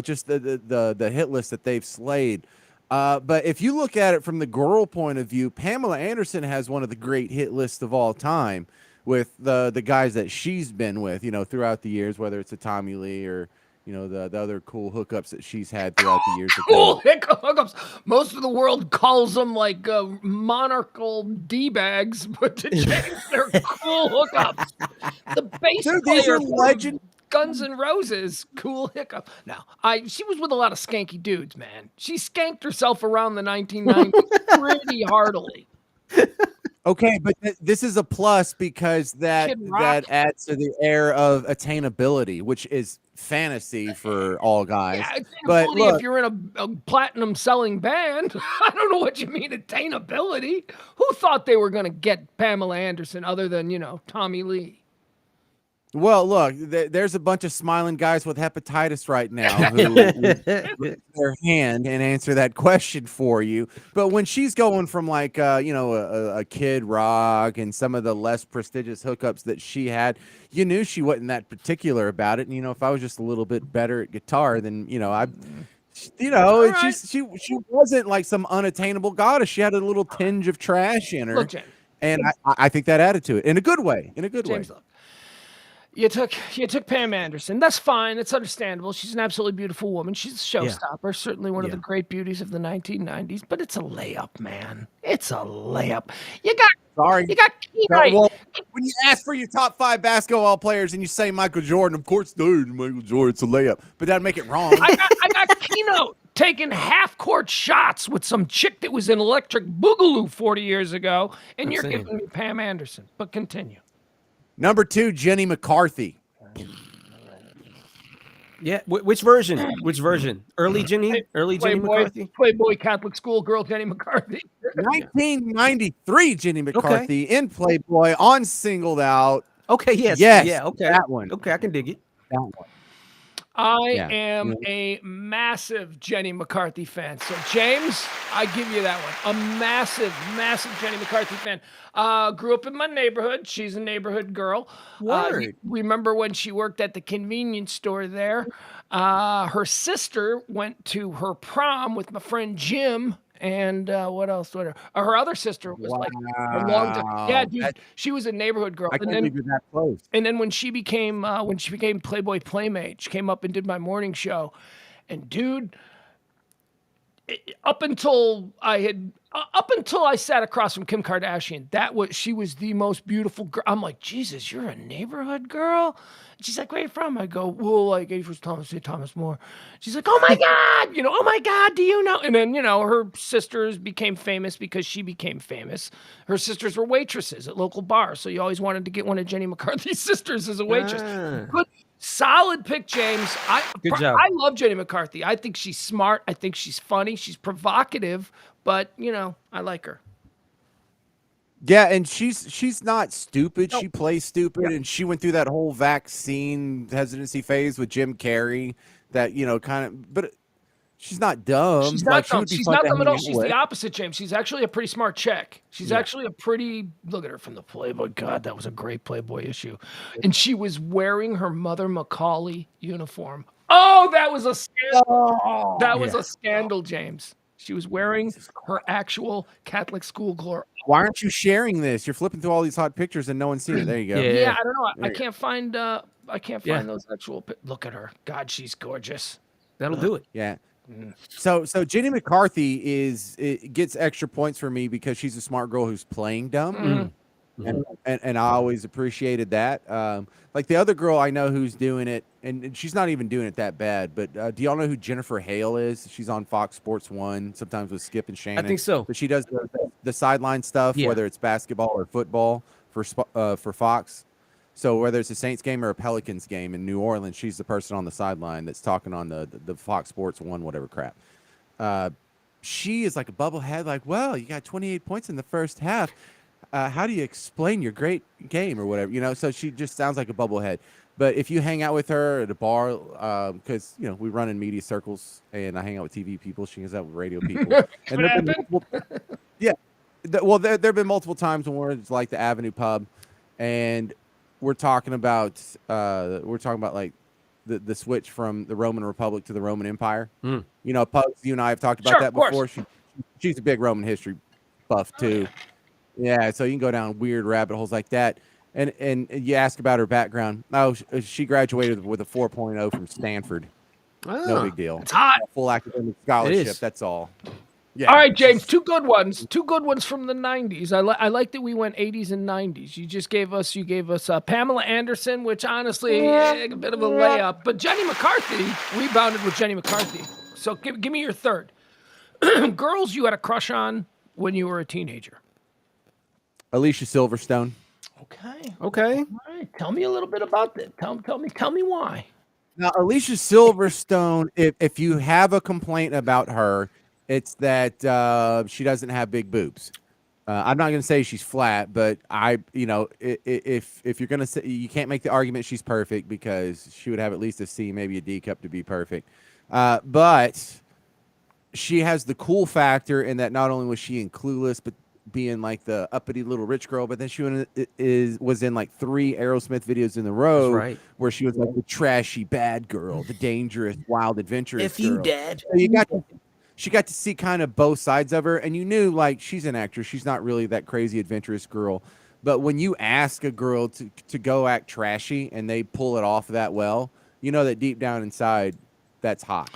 Speaker 2: just the hit list that they've slayed. But if you look at it from the girl point of view, Pamela Anderson has one of the great hit lists of all time with the guys that she's been with, throughout the years, whether it's a Tommy Lee or, the other cool hookups that she's had throughout the years.
Speaker 1: Cool hookups. Most of the world calls them like monarchical D-bags, but to James, they're cool hookups. The bass
Speaker 2: these are legend.
Speaker 1: Guns N' Roses, cool hiccup. Now, she was with a lot of skanky dudes, man. She skanked herself around the 1990s pretty heartily.
Speaker 2: Okay, but this is a plus because that adds to the air of attainability, which is fantasy for all guys.
Speaker 1: Yeah,
Speaker 2: but look,
Speaker 1: if you're in a platinum selling band, I don't know what you mean attainability. Who thought they were going to get Pamela Anderson other than, Tommy Lee?
Speaker 2: Well, look, there's a bunch of smiling guys with hepatitis right now who would raise their hand and answer that question for you. But when she's going from like, a Kid Rock and some of the less prestigious hookups that she had, you knew she wasn't that particular about it. And if I was just a little bit better at guitar, then
Speaker 1: All
Speaker 2: it's
Speaker 1: right.
Speaker 2: just she wasn't like some unattainable goddess. She had a little tinge of trash in her,
Speaker 1: Look, James.
Speaker 2: and I think that added to it in a good way. In a good way.
Speaker 1: James, look. You took Pam Anderson. That's fine. It's understandable. She's an absolutely beautiful woman. She's a showstopper. Certainly one of the great beauties of the 1990s. But it's a layup, man. It's a layup. You got
Speaker 2: Sorry.
Speaker 1: Knight.
Speaker 2: Well, when you ask for your top 5 basketball players and you say Michael Jordan, of course, dude, Michael Jordan, it's a layup. But that'd make it wrong.
Speaker 1: I got Keynote taking half-court shots with some chick that was in Electric Boogaloo 40 years ago, and you're giving me Pam Anderson. But continue.
Speaker 2: Number 2, Jenny McCarthy.
Speaker 3: Yeah, which version? Which version? Early Jenny McCarthy?
Speaker 1: Playboy Catholic schoolgirl Jenny McCarthy.
Speaker 2: 1993 Jenny McCarthy in Playboy on Singled Out.
Speaker 3: Okay, yes.
Speaker 2: Yes,
Speaker 3: Yeah, okay.
Speaker 2: that one.
Speaker 3: Okay, I can dig it.
Speaker 2: That one.
Speaker 1: I am a massive Jenny McCarthy fan. So, James, I give you that one. A massive, massive Jenny McCarthy fan. Grew up in my neighborhood. She's a neighborhood girl. Remember when she worked at the convenience store there? Her sister went to her prom with my friend Jim. And what else? Her other sister was like a long time. Yeah, dude, she was a neighborhood girl.
Speaker 2: I can't believe you're that close.
Speaker 1: And then when she became Playboy Playmate, she came up and did my morning show. And dude, up until I sat across from Kim Kardashian, she was the most beautiful girl. I'm like, Jesus, you're a neighborhood girl? And she's like, where are you from? I go, well, like 81st Thomas More. She's like, oh my God, oh my God, do you know? And then, her sisters became famous because she became famous. Her sisters were waitresses at local bars. So you always wanted to get one of Jenny McCarthy's sisters as a waitress. Good. Solid pick, James.
Speaker 3: Good job.
Speaker 1: I love Jenny McCarthy. I think she's smart. I think she's funny. She's provocative, but I like her.
Speaker 2: Yeah, and she's not stupid. She plays stupid, and she went through that whole vaccine hesitancy phase with Jim Carrey. That kind of, but she's not dumb.
Speaker 1: She's not dumb. She's not dumb at all. She's
Speaker 2: with.
Speaker 1: the opposite, James. She's actually a pretty smart chick. She's actually a pretty. Look at her from the Playboy. God, that was a great Playboy issue, and she was wearing her Mother Macaulay uniform. Oh, that was a scandal. That was a scandal, James. She was wearing her actual Catholic school glory.
Speaker 2: Why aren't you sharing this? You're flipping through all these hot pictures and no one's seen it. There you go.
Speaker 1: Yeah, I don't know. I can't find. I can't find those actual. Look at her. God, she's gorgeous.
Speaker 3: That'll do it.
Speaker 2: Yeah. So Jenny McCarthy gets extra points for me because she's a smart girl who's playing dumb, and I always appreciated that. Like the other girl I know who's doing it, and she's not even doing it that bad. But do y'all know who Jennifer Hale is? She's on Fox Sports 1 sometimes with Skip and Shannon.
Speaker 3: I think so.
Speaker 2: But she does the sideline stuff, whether it's basketball or football for Fox. So whether it's a Saints game or a Pelicans game in New Orleans, she's the person on the sideline that's talking on the Fox Sports 1 whatever crap. She is like a bubblehead, like, well, you got 28 points in the first half. How do you explain your great game or whatever? So she just sounds like a bubblehead. But if you hang out with her at a bar, because we run in media circles and I hang out with TV people, she hangs out with radio people. And there have been multiple times when we're at like the Avenue Pub, and we're talking about like the switch from the Roman Republic to the Roman Empire. Pugs, you and I have talked about that before. She's a big Roman history buff too. Yeah, so you can go down weird rabbit holes like that. And you ask about her background. Oh, she graduated with a 4.0 from Stanford. No big deal.
Speaker 1: It's hot.
Speaker 2: Full academic scholarship. That's all. Yeah.
Speaker 1: All right, James. Two good ones from the 90s. I like that we went 80s and 90s. You gave us Pamela Anderson, which honestly a bit of a layup. But Jenny McCarthy rebounded with Jenny McCarthy. So give me your third. Girls you had a crush on when you were a teenager.
Speaker 2: Alicia Silverstone.
Speaker 1: Okay.
Speaker 3: All
Speaker 1: right. Tell me a little bit about that. Tell me why.
Speaker 2: Now, Alicia Silverstone, if you have a complaint about her, it's that she doesn't have big boobs. I'm not going to say she's flat, but if you're going to say, you can't make the argument she's perfect because she would have at least a C, maybe a D cup to be perfect. But she has the cool factor in that not only was she in Clueless, but being like the uppity little rich girl, but then she was in like 3 Aerosmith videos in a row
Speaker 3: right.
Speaker 2: where she was like the trashy bad girl, the dangerous, wild, adventurous
Speaker 3: If you
Speaker 2: girl.
Speaker 3: dad.
Speaker 2: So she got to see kind of both sides of her, and you knew like she's an actress. She's not really that crazy adventurous girl. But when you ask a girl to go act trashy and they pull it off that well, you know that deep down inside, that's hot.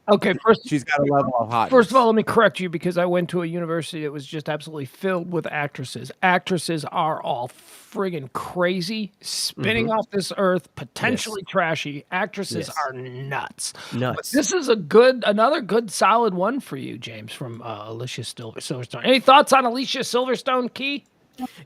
Speaker 1: Okay,
Speaker 2: She's got a level of hotness.
Speaker 1: First of all, let me correct you because I went to a university that was just absolutely filled with actresses. Actresses are all friggin' crazy, spinning off this earth, potentially trashy. Actresses are nuts. But this is another good, solid one for you, James, from Alicia Silverstone. Any thoughts on Alicia Silverstone, Key?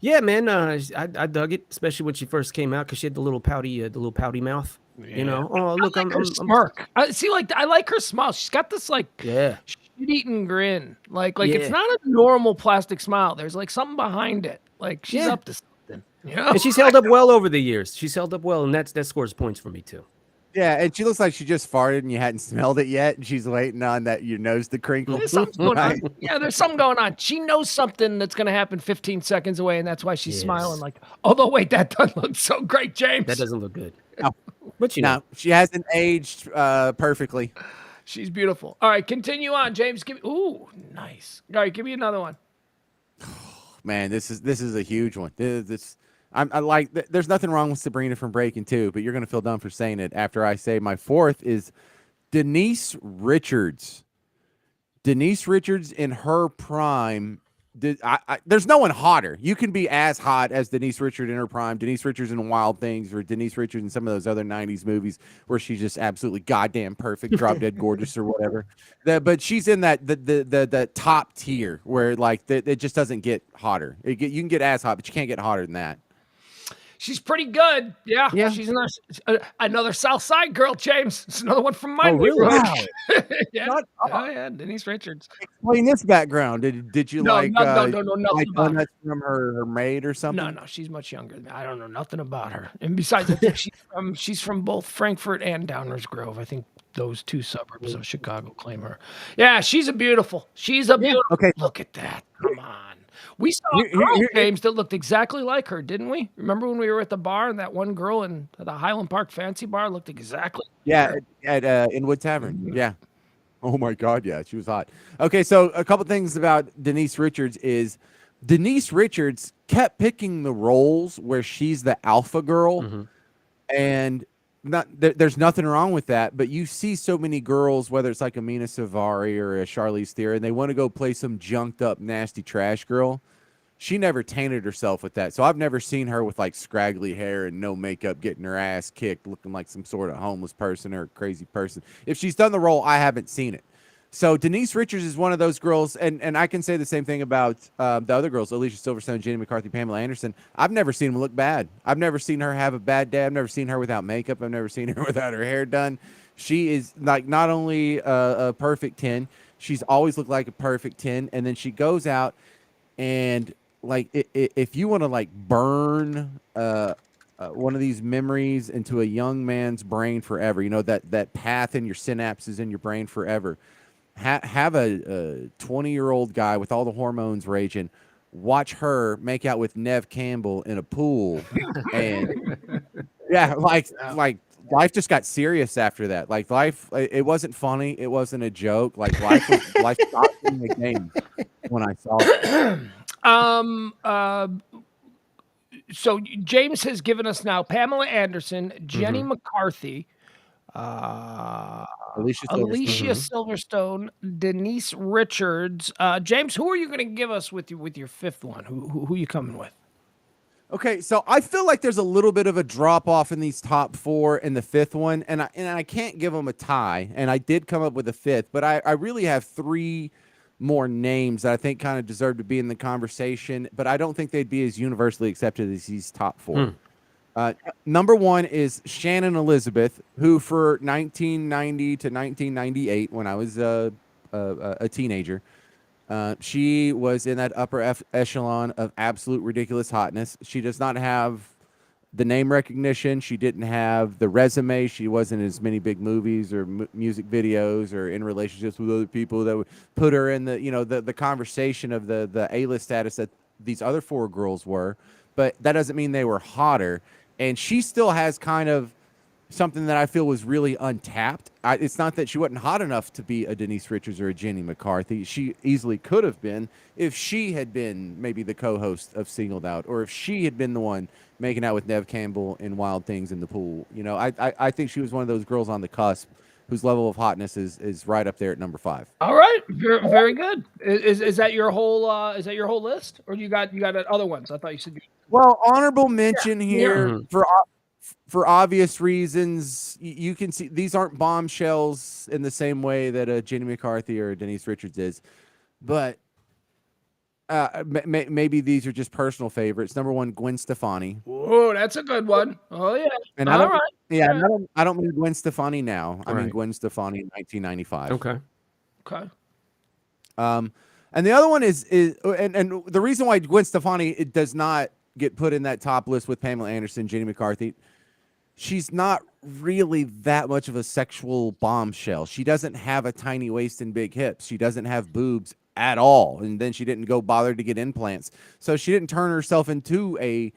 Speaker 3: Yeah, man. I dug it, especially when she first came out because she had the little pouty mouth.
Speaker 1: Yeah.
Speaker 3: You know, oh look,
Speaker 1: I like her smirk. I like her smile. She's got this like shit-eating grin. Like it's not a normal plastic smile. There's like something behind it. Like she's up to something. You know?
Speaker 3: And she's held up well over the years. She's held up well, and that scores points for me too.
Speaker 2: Yeah, and she looks like she just farted and you hadn't smelled it yet, and she's waiting on that your nose to crinkle.
Speaker 1: There's something going on. Yeah, there's something going on. She knows something that's going to happen 15 seconds away, and that's why she's smiling. Like, although wait, that doesn't look so great, James.
Speaker 3: That doesn't look good.
Speaker 2: No.
Speaker 3: But you know,
Speaker 2: she hasn't aged perfectly.
Speaker 1: She's beautiful. All right, continue on, James. Ooh, nice. All right, give me another one.
Speaker 2: Man, this is a huge one. I like. There's nothing wrong with Sabrina from Breaking 2, but you're gonna feel dumb for saying it after I say my fourth is Denise Richards. Denise Richards in her prime. There's no one hotter. You can be as hot as Denise Richards in her prime. Denise Richards in Wild Things, or Denise Richards in some of those other '90s movies where she's just absolutely goddamn perfect, drop dead gorgeous, or whatever. But she's in that the top tier where like it just doesn't get hotter. You can get as hot, but you can't get hotter than that.
Speaker 1: She's pretty good. Yeah. She's another South Side girl, James. It's another one from my
Speaker 3: really?
Speaker 1: Wow. Yeah. Denise Richards.
Speaker 2: Explain this background. Did you
Speaker 1: no, nothing
Speaker 2: like
Speaker 1: about her.
Speaker 2: From her maid or something?
Speaker 1: No, she's much younger than me. I don't know nothing about her. And besides, I think she's from both Frankfurt and Downers Grove. I think those 2 suburbs of Chicago claim her. Yeah, she's a beautiful. Okay. Look at that. Come on. We saw a girl, James, that looked exactly like her, didn't we? Remember when we were at the bar and that one girl in the Highland Park Fancy Bar looked exactly like her?
Speaker 2: at Inwood Tavern. Yeah. Oh my God, yeah, she was hot. Okay, so a couple things about Denise Richards is Denise Richards kept picking the roles where she's the alpha girl, and there's nothing wrong with that, but you see so many girls, whether it's like a Mina Savari or a Charlize Theron, and they want to go play some junked up, nasty trash girl. She never tainted herself with that. So I've never seen her with like scraggly hair and no makeup getting her ass kicked, looking like some sort of homeless person or a crazy person. If she's done the role, I haven't seen it. So Denise Richards is one of those girls, and I can say the same thing about the other girls, Alicia Silverstone, Jenny McCarthy, Pamela Anderson. I've never seen them look bad. I've never seen her have a bad day. I've never seen her without makeup. I've never seen her without her hair done. She is like not only a perfect 10, she's always looked like a perfect 10, and then she goes out and like if you want to like burn one of these memories into a young man's brain forever, you know, that path in your synapses in your brain forever. Have a 20-year-old guy with all the hormones raging, watch her make out with Nev Campbell in a pool, and like life just got serious after that. Like life, it wasn't funny, it wasn't a joke. Like life stopped being a game when I saw it.
Speaker 1: So James has given us now Pamela Anderson, Jenny McCarthy, Alicia Silverstone, Denise Richards. James, who are you going to give us with your fifth one? Who are you coming with?
Speaker 2: Okay, so I feel like there's a little bit of a drop off in these top 4 and the fifth one, and I can't give them a tie. And I did come up with a fifth, but I really have 3 more names that I think kind of deserve to be in the conversation, but I don't think they'd be as universally accepted as these top 4. Number 1 is Shannon Elizabeth, who for 1990 to 1998, when I was a teenager, She was in that upper echelon of absolute ridiculous hotness. She does not have the name recognition. She didn't have the resume. She wasn't in as many big movies or music videos or in relationships with other people that would put her in the, the conversation of the A-list status that these other four girls were. But that doesn't mean they were hotter. And she still has kind of something that I feel was really untapped. It's not that she wasn't hot enough to be a Denise Richards or a Jenny McCarthy. She easily could have been if she had been maybe the co-host of Singled Out, or if she had been the one making out with Nev Campbell in Wild Things in the Pool. I think she was one of those girls on the cusp whose level of hotness is right up there at number 5.
Speaker 1: All right, very, very good. Is that your whole list, or you got other ones? I thought you said.
Speaker 2: Well, honorable mention here
Speaker 3: Mm-hmm.
Speaker 2: for obvious reasons. You can see these aren't bombshells in the same way that a Jenny McCarthy or a Denise Richards is, but maybe these are just personal favorites. Number 1, Gwen Stefani.
Speaker 1: Whoa, that's a good one. Oh yeah.
Speaker 2: And
Speaker 1: All right.
Speaker 2: Yeah,
Speaker 1: All
Speaker 2: I don't mean Gwen Stefani now. I mean
Speaker 3: Right.
Speaker 2: Gwen Stefani in 1995.
Speaker 3: Okay.
Speaker 2: And the other one is and the reason why Gwen Stefani it does not get put in that top list with Pamela Anderson, Jenny McCarthy, she's not really that much of a sexual bombshell. She doesn't have a tiny waist and big hips. She doesn't have boobs at all. And then she didn't go bother to get implants. So she didn't turn herself into a,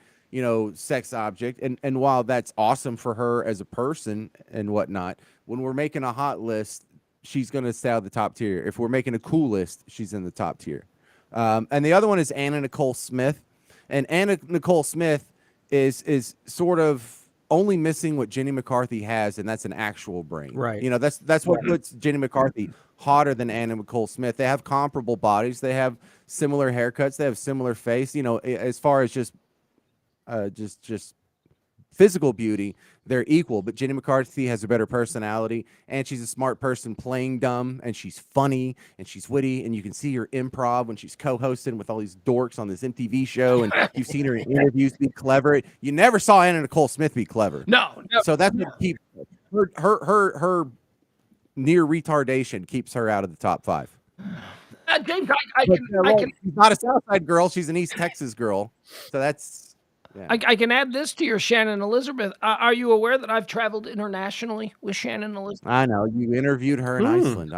Speaker 2: sex object. And while that's awesome for her as a person and whatnot, when we're making a hot list, she's going to stay out of the top tier. If we're making a cool list, she's in the top tier. And the other one is Anna Nicole Smith. And Anna Nicole Smith is sort of only missing what Jenny McCarthy has, and that's an actual brain.
Speaker 3: Right.
Speaker 2: That's what puts Jenny McCarthy hotter than Anna Nicole Smith. They have comparable bodies. They have similar haircuts. They have similar face. As far as just physical beauty, they're equal. But Jenny McCarthy has a better personality, and she's a smart person playing dumb, and she's funny, and she's witty, and you can see her improv when she's co-hosting with all these dorks on this MTV show, and you've seen her in interviews be clever. You never saw Anna Nicole Smith be clever.
Speaker 1: No.
Speaker 2: So that's what keeps her near retardation keeps her out of the top 5.
Speaker 1: James, I can
Speaker 2: She's not a Southside girl. She's an East Texas girl. So that's. Yeah.
Speaker 1: I can add this to your Shannon Elizabeth. Are you aware that I've traveled internationally with Shannon Elizabeth?
Speaker 2: I know. You interviewed her in Iceland.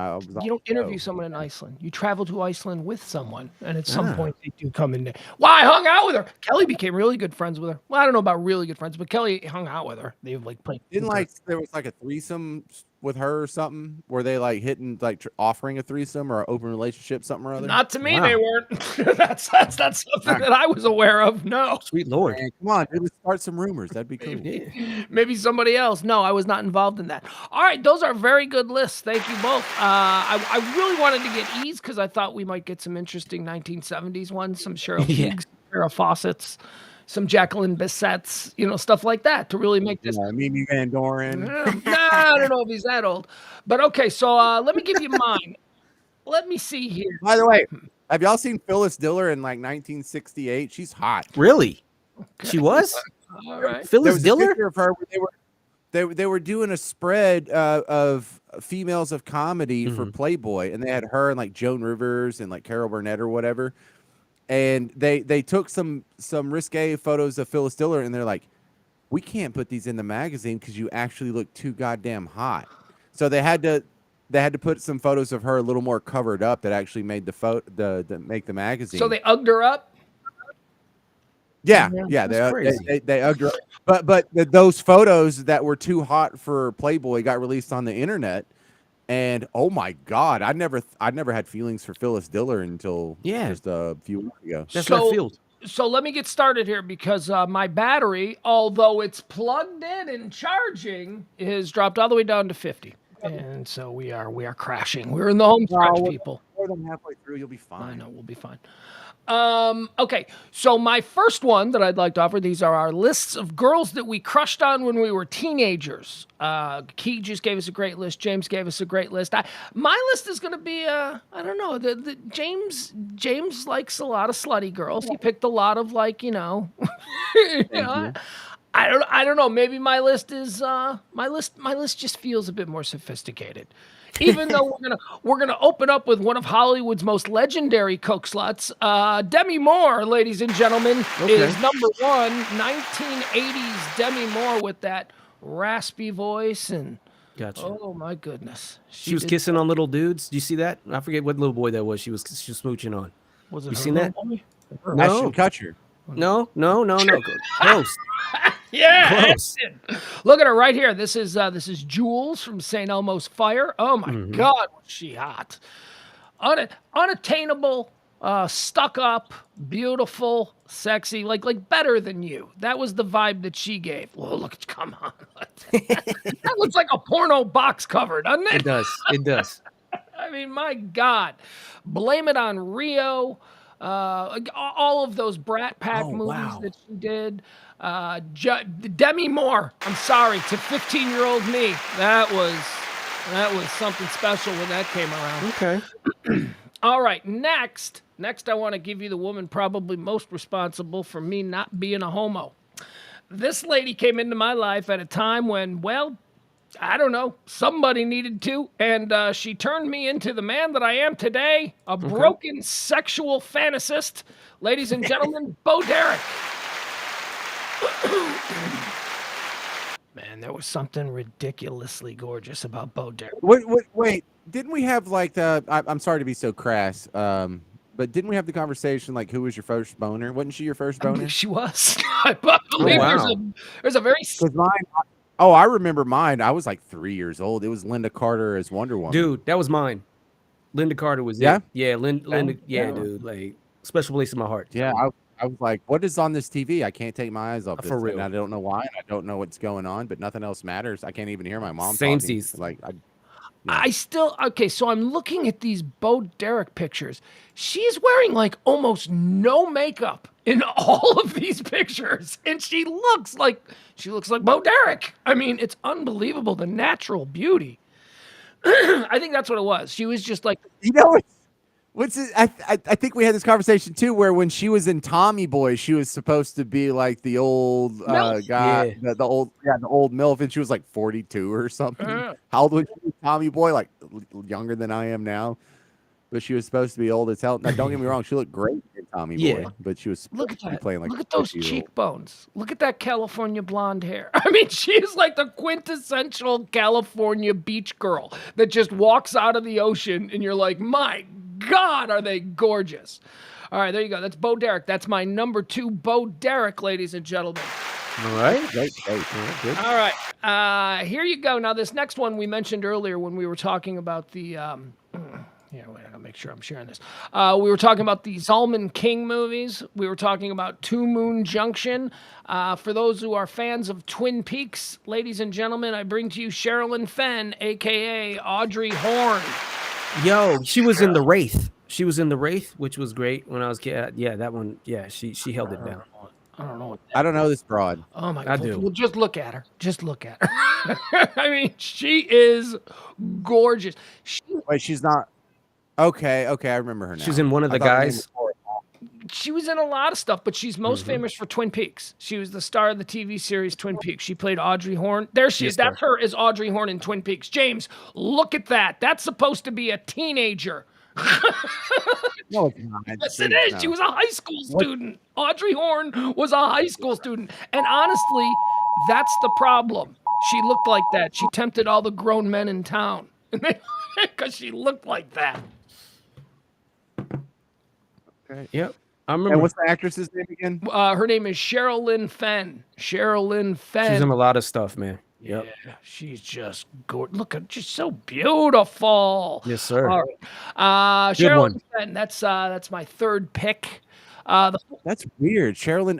Speaker 1: You don't interview someone in Iceland. You travel to Iceland with someone, and at some point they do come in there. Well, I hung out with her. Kelly became really good friends with her. Well, I don't know about really good friends, but Kelly hung out with her. They've played.
Speaker 2: There was a threesome with her or something? Were they hitting offering a threesome or an open relationship, something or other?
Speaker 1: Not to me, they weren't. that's something that I was aware of. No.
Speaker 3: Sweet Lord.
Speaker 2: Man, come on, dude, let's start some rumors. That'd be cool.
Speaker 1: Maybe somebody else. No, I was not involved in that. All right, those are very good lists. Thank you both. I really wanted to get E's because I thought we might get some interesting 1970s ones, some Cheryl Teagues, Farrah Fawcett's, some Jacqueline Bissett's, stuff like that to really make this.
Speaker 2: Mimi Van Doren.
Speaker 1: I don't know if he's that old. But okay, so let me give you mine. Let me see here.
Speaker 2: By the way, have y'all seen Phyllis Diller in 1968? She's hot.
Speaker 3: Really? She was?
Speaker 1: All right.
Speaker 3: Phyllis
Speaker 2: There was a
Speaker 3: Diller?
Speaker 2: picture of her where they were doing a spread of females of comedy for Playboy, and they had her and Joan Rivers and Carol Burnett or whatever. And they took some risque photos of Phyllis Diller, and they're like, we can't put these in the magazine because you actually look too goddamn hot. So they had to put some photos of her a little more covered up that actually made make the magazine.
Speaker 1: So they ugged her up?
Speaker 2: Yeah, they ugged her up. But those photos that were too hot for Playboy got released on the internet. And oh my God, I never had feelings for Phyllis Diller until just a few weeks ago.
Speaker 3: That's left field.
Speaker 1: So let me get started here because my battery, although it's plugged in and charging, is dropped all the way down to 50. And so we are crashing. We're in the home stretch, people.
Speaker 2: More than halfway through, you'll be fine.
Speaker 1: I know, we'll be fine. Okay, so my first one that I'd like to offer, these are our lists of girls that we crushed on when we were teenagers. Key just gave us a great list. James gave us a great list. My list is going to be, I don't know, James likes a lot of slutty girls. He picked a lot of I don't know. Maybe my list is my list just feels a bit more sophisticated. Even though we're gonna open up with one of Hollywood's most legendary coke sluts, Demi Moore, ladies and gentlemen, is number one. 1980s Demi Moore with that raspy voice and
Speaker 3: Gotcha.
Speaker 1: oh my goodness,
Speaker 3: She was kissing on little dudes. Do you see that? I forget what little boy that was. She was smooching on.
Speaker 1: Was it
Speaker 3: you
Speaker 1: her
Speaker 3: seen that?
Speaker 1: boy?
Speaker 2: Ashton Kutcher.
Speaker 3: No. Close.
Speaker 1: Yeah,
Speaker 3: Close.
Speaker 1: Look at her right here. This is Jules from St. Elmo's Fire. Oh my God, was she hot? Unattainable, stuck up, beautiful, sexy, like better than you. That was the vibe that she gave. Whoa, look, come on. That looks like a porno box cover, doesn't it?
Speaker 3: It does. It does.
Speaker 1: I mean, my God. Blame It on Rio. All of those Brat Pack movies that she did. Demi Moore. I'm sorry, to 15-year-old me, that was something special when that came around.
Speaker 3: Okay.
Speaker 1: All right, next I want to give you the woman probably most responsible for me not being a homo. This lady came into my life at a time when, well, I don't know, somebody needed to, and she turned me into the man that I am today, a broken sexual fantasist. Ladies and gentlemen, Bo Derek. Man, there was something ridiculously gorgeous about Bo Derek.
Speaker 2: Wait, didn't we have like I'm sorry to be so crass, but didn't we have the conversation like who was your first boner? Wasn't she your first
Speaker 1: I
Speaker 2: boner?
Speaker 1: believe she was. I believe there's a very...
Speaker 2: Because mine. Oh, I remember mine. I was like 3 years old. It was Linda Carter as Wonder Woman.
Speaker 3: Dude, that was mine. Linda Carter was it. Yeah, Linda. Yeah, dude. Like special place in my heart.
Speaker 2: Yeah, I was like, what is on this TV? I can't take my eyes off this.
Speaker 3: For real.
Speaker 2: And I don't know why. And I don't know what's going on, but nothing else matters. I can't even hear my mom
Speaker 3: Same
Speaker 2: talking.
Speaker 3: seas.
Speaker 2: Like,
Speaker 1: I still, okay, so I'm looking at these Bo Derek pictures. She's wearing like almost no makeup in all of these pictures. And she looks like Bo Derek. I mean, it's unbelievable, the natural beauty. I think that's what it was. She was just like,
Speaker 2: you know, what's it? I think we had this conversation too, where when she was in Tommy Boy, she was supposed to be like the old guy, the old MILF, and she was like 42 or something. How old was she in Tommy Boy? Like younger than I am now. But she was supposed to be old as hell. Now, don't get me wrong, she looked great in Tommy Boy, but she was
Speaker 1: look at that.
Speaker 2: Playing like
Speaker 1: look at those cheekbones. Look at that California blonde hair. I mean, she is like the quintessential California beach girl that just walks out of the ocean, and you're like, my God, are they gorgeous? All right, there you go. That's Bo Derek. That's my number 2 Bo Derek, ladies and gentlemen.
Speaker 3: All right.
Speaker 2: Great.
Speaker 3: Good.
Speaker 1: All right. Here you go. Now, this next one we mentioned earlier when we were talking about the... wait, I gotta make sure I'm sharing this. We were talking about the Zalman King movies. We were talking about Two Moon Junction. For those who are fans of Twin Peaks, ladies and gentlemen, I bring to you Sherilyn Fenn, a.k.a. Audrey Horne.
Speaker 3: Yo, she was in The Wraith. She was in The Wraith, which was great when I was a kid. Yeah, that one. Yeah, she held it down.
Speaker 1: I don't know what
Speaker 2: I don't know this broad.
Speaker 1: Oh my God.
Speaker 3: I do.
Speaker 1: Well, just look at her. Just look at her. I mean, she is gorgeous.
Speaker 2: Wait, she's not. Okay, I remember her now.
Speaker 3: She's in one of the guys.
Speaker 1: She was in a lot of stuff, but she's most famous for Twin Peaks. She was the star of the TV series Twin Peaks. She played Audrey Horne. There she is. That's her as Audrey Horne in Twin Peaks. James, look at that. That's supposed to be a teenager.
Speaker 2: No, it's not.
Speaker 1: Yes, it is. No. She was a high school student. Audrey Horne was a high school student. And honestly, that's the problem. She looked like that. She tempted all the grown men in town because she looked like that.
Speaker 2: Okay.
Speaker 3: Yep. I remember.
Speaker 2: And what's the actress's name again?
Speaker 1: Her name is Sherilyn Fenn. Sherilyn Fenn.
Speaker 3: She's in a lot of stuff, man. Yep.
Speaker 1: Yeah, she's just gorgeous. Look at, just so beautiful.
Speaker 3: Yes, sir.
Speaker 1: All right. Sherilyn Fenn. That's my 3rd pick.
Speaker 2: That's weird, Sherilyn.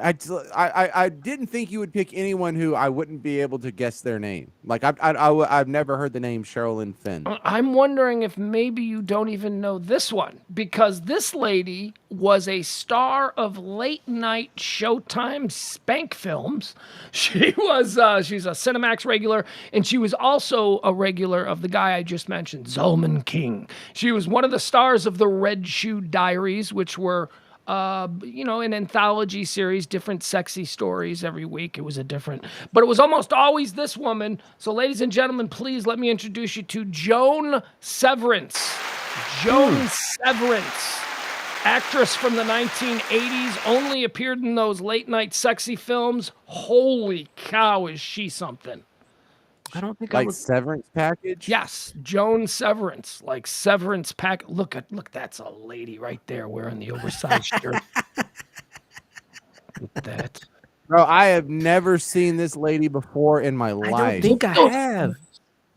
Speaker 2: I didn't think you would pick anyone who I wouldn't be able to guess their name. Like I've never heard the name Sherilyn Fenn.
Speaker 1: I'm wondering if maybe you don't even know this one, because this lady was a star of late night Showtime spank films. She was she's a Cinemax regular, and she was also a regular of the guy I just mentioned, Zalman King. She was one of the stars of the Red Shoe Diaries, which were an anthology series, different sexy stories every week. It was a different, but it was almost always this woman. So, ladies and gentlemen, please let me introduce you to Joan Severance. Joan Severance, actress from the 1980s, only appeared in those late night sexy films. Holy cow, is she something?
Speaker 3: I don't think I
Speaker 2: Like
Speaker 3: was.
Speaker 2: Severance Package?
Speaker 1: Yes, Joan Severance, like Severance Pack. Look, that's a lady right there wearing the oversized shirt. Look at that.
Speaker 2: Bro, I have never seen this lady before in my
Speaker 3: I
Speaker 2: life.
Speaker 3: don't think I have.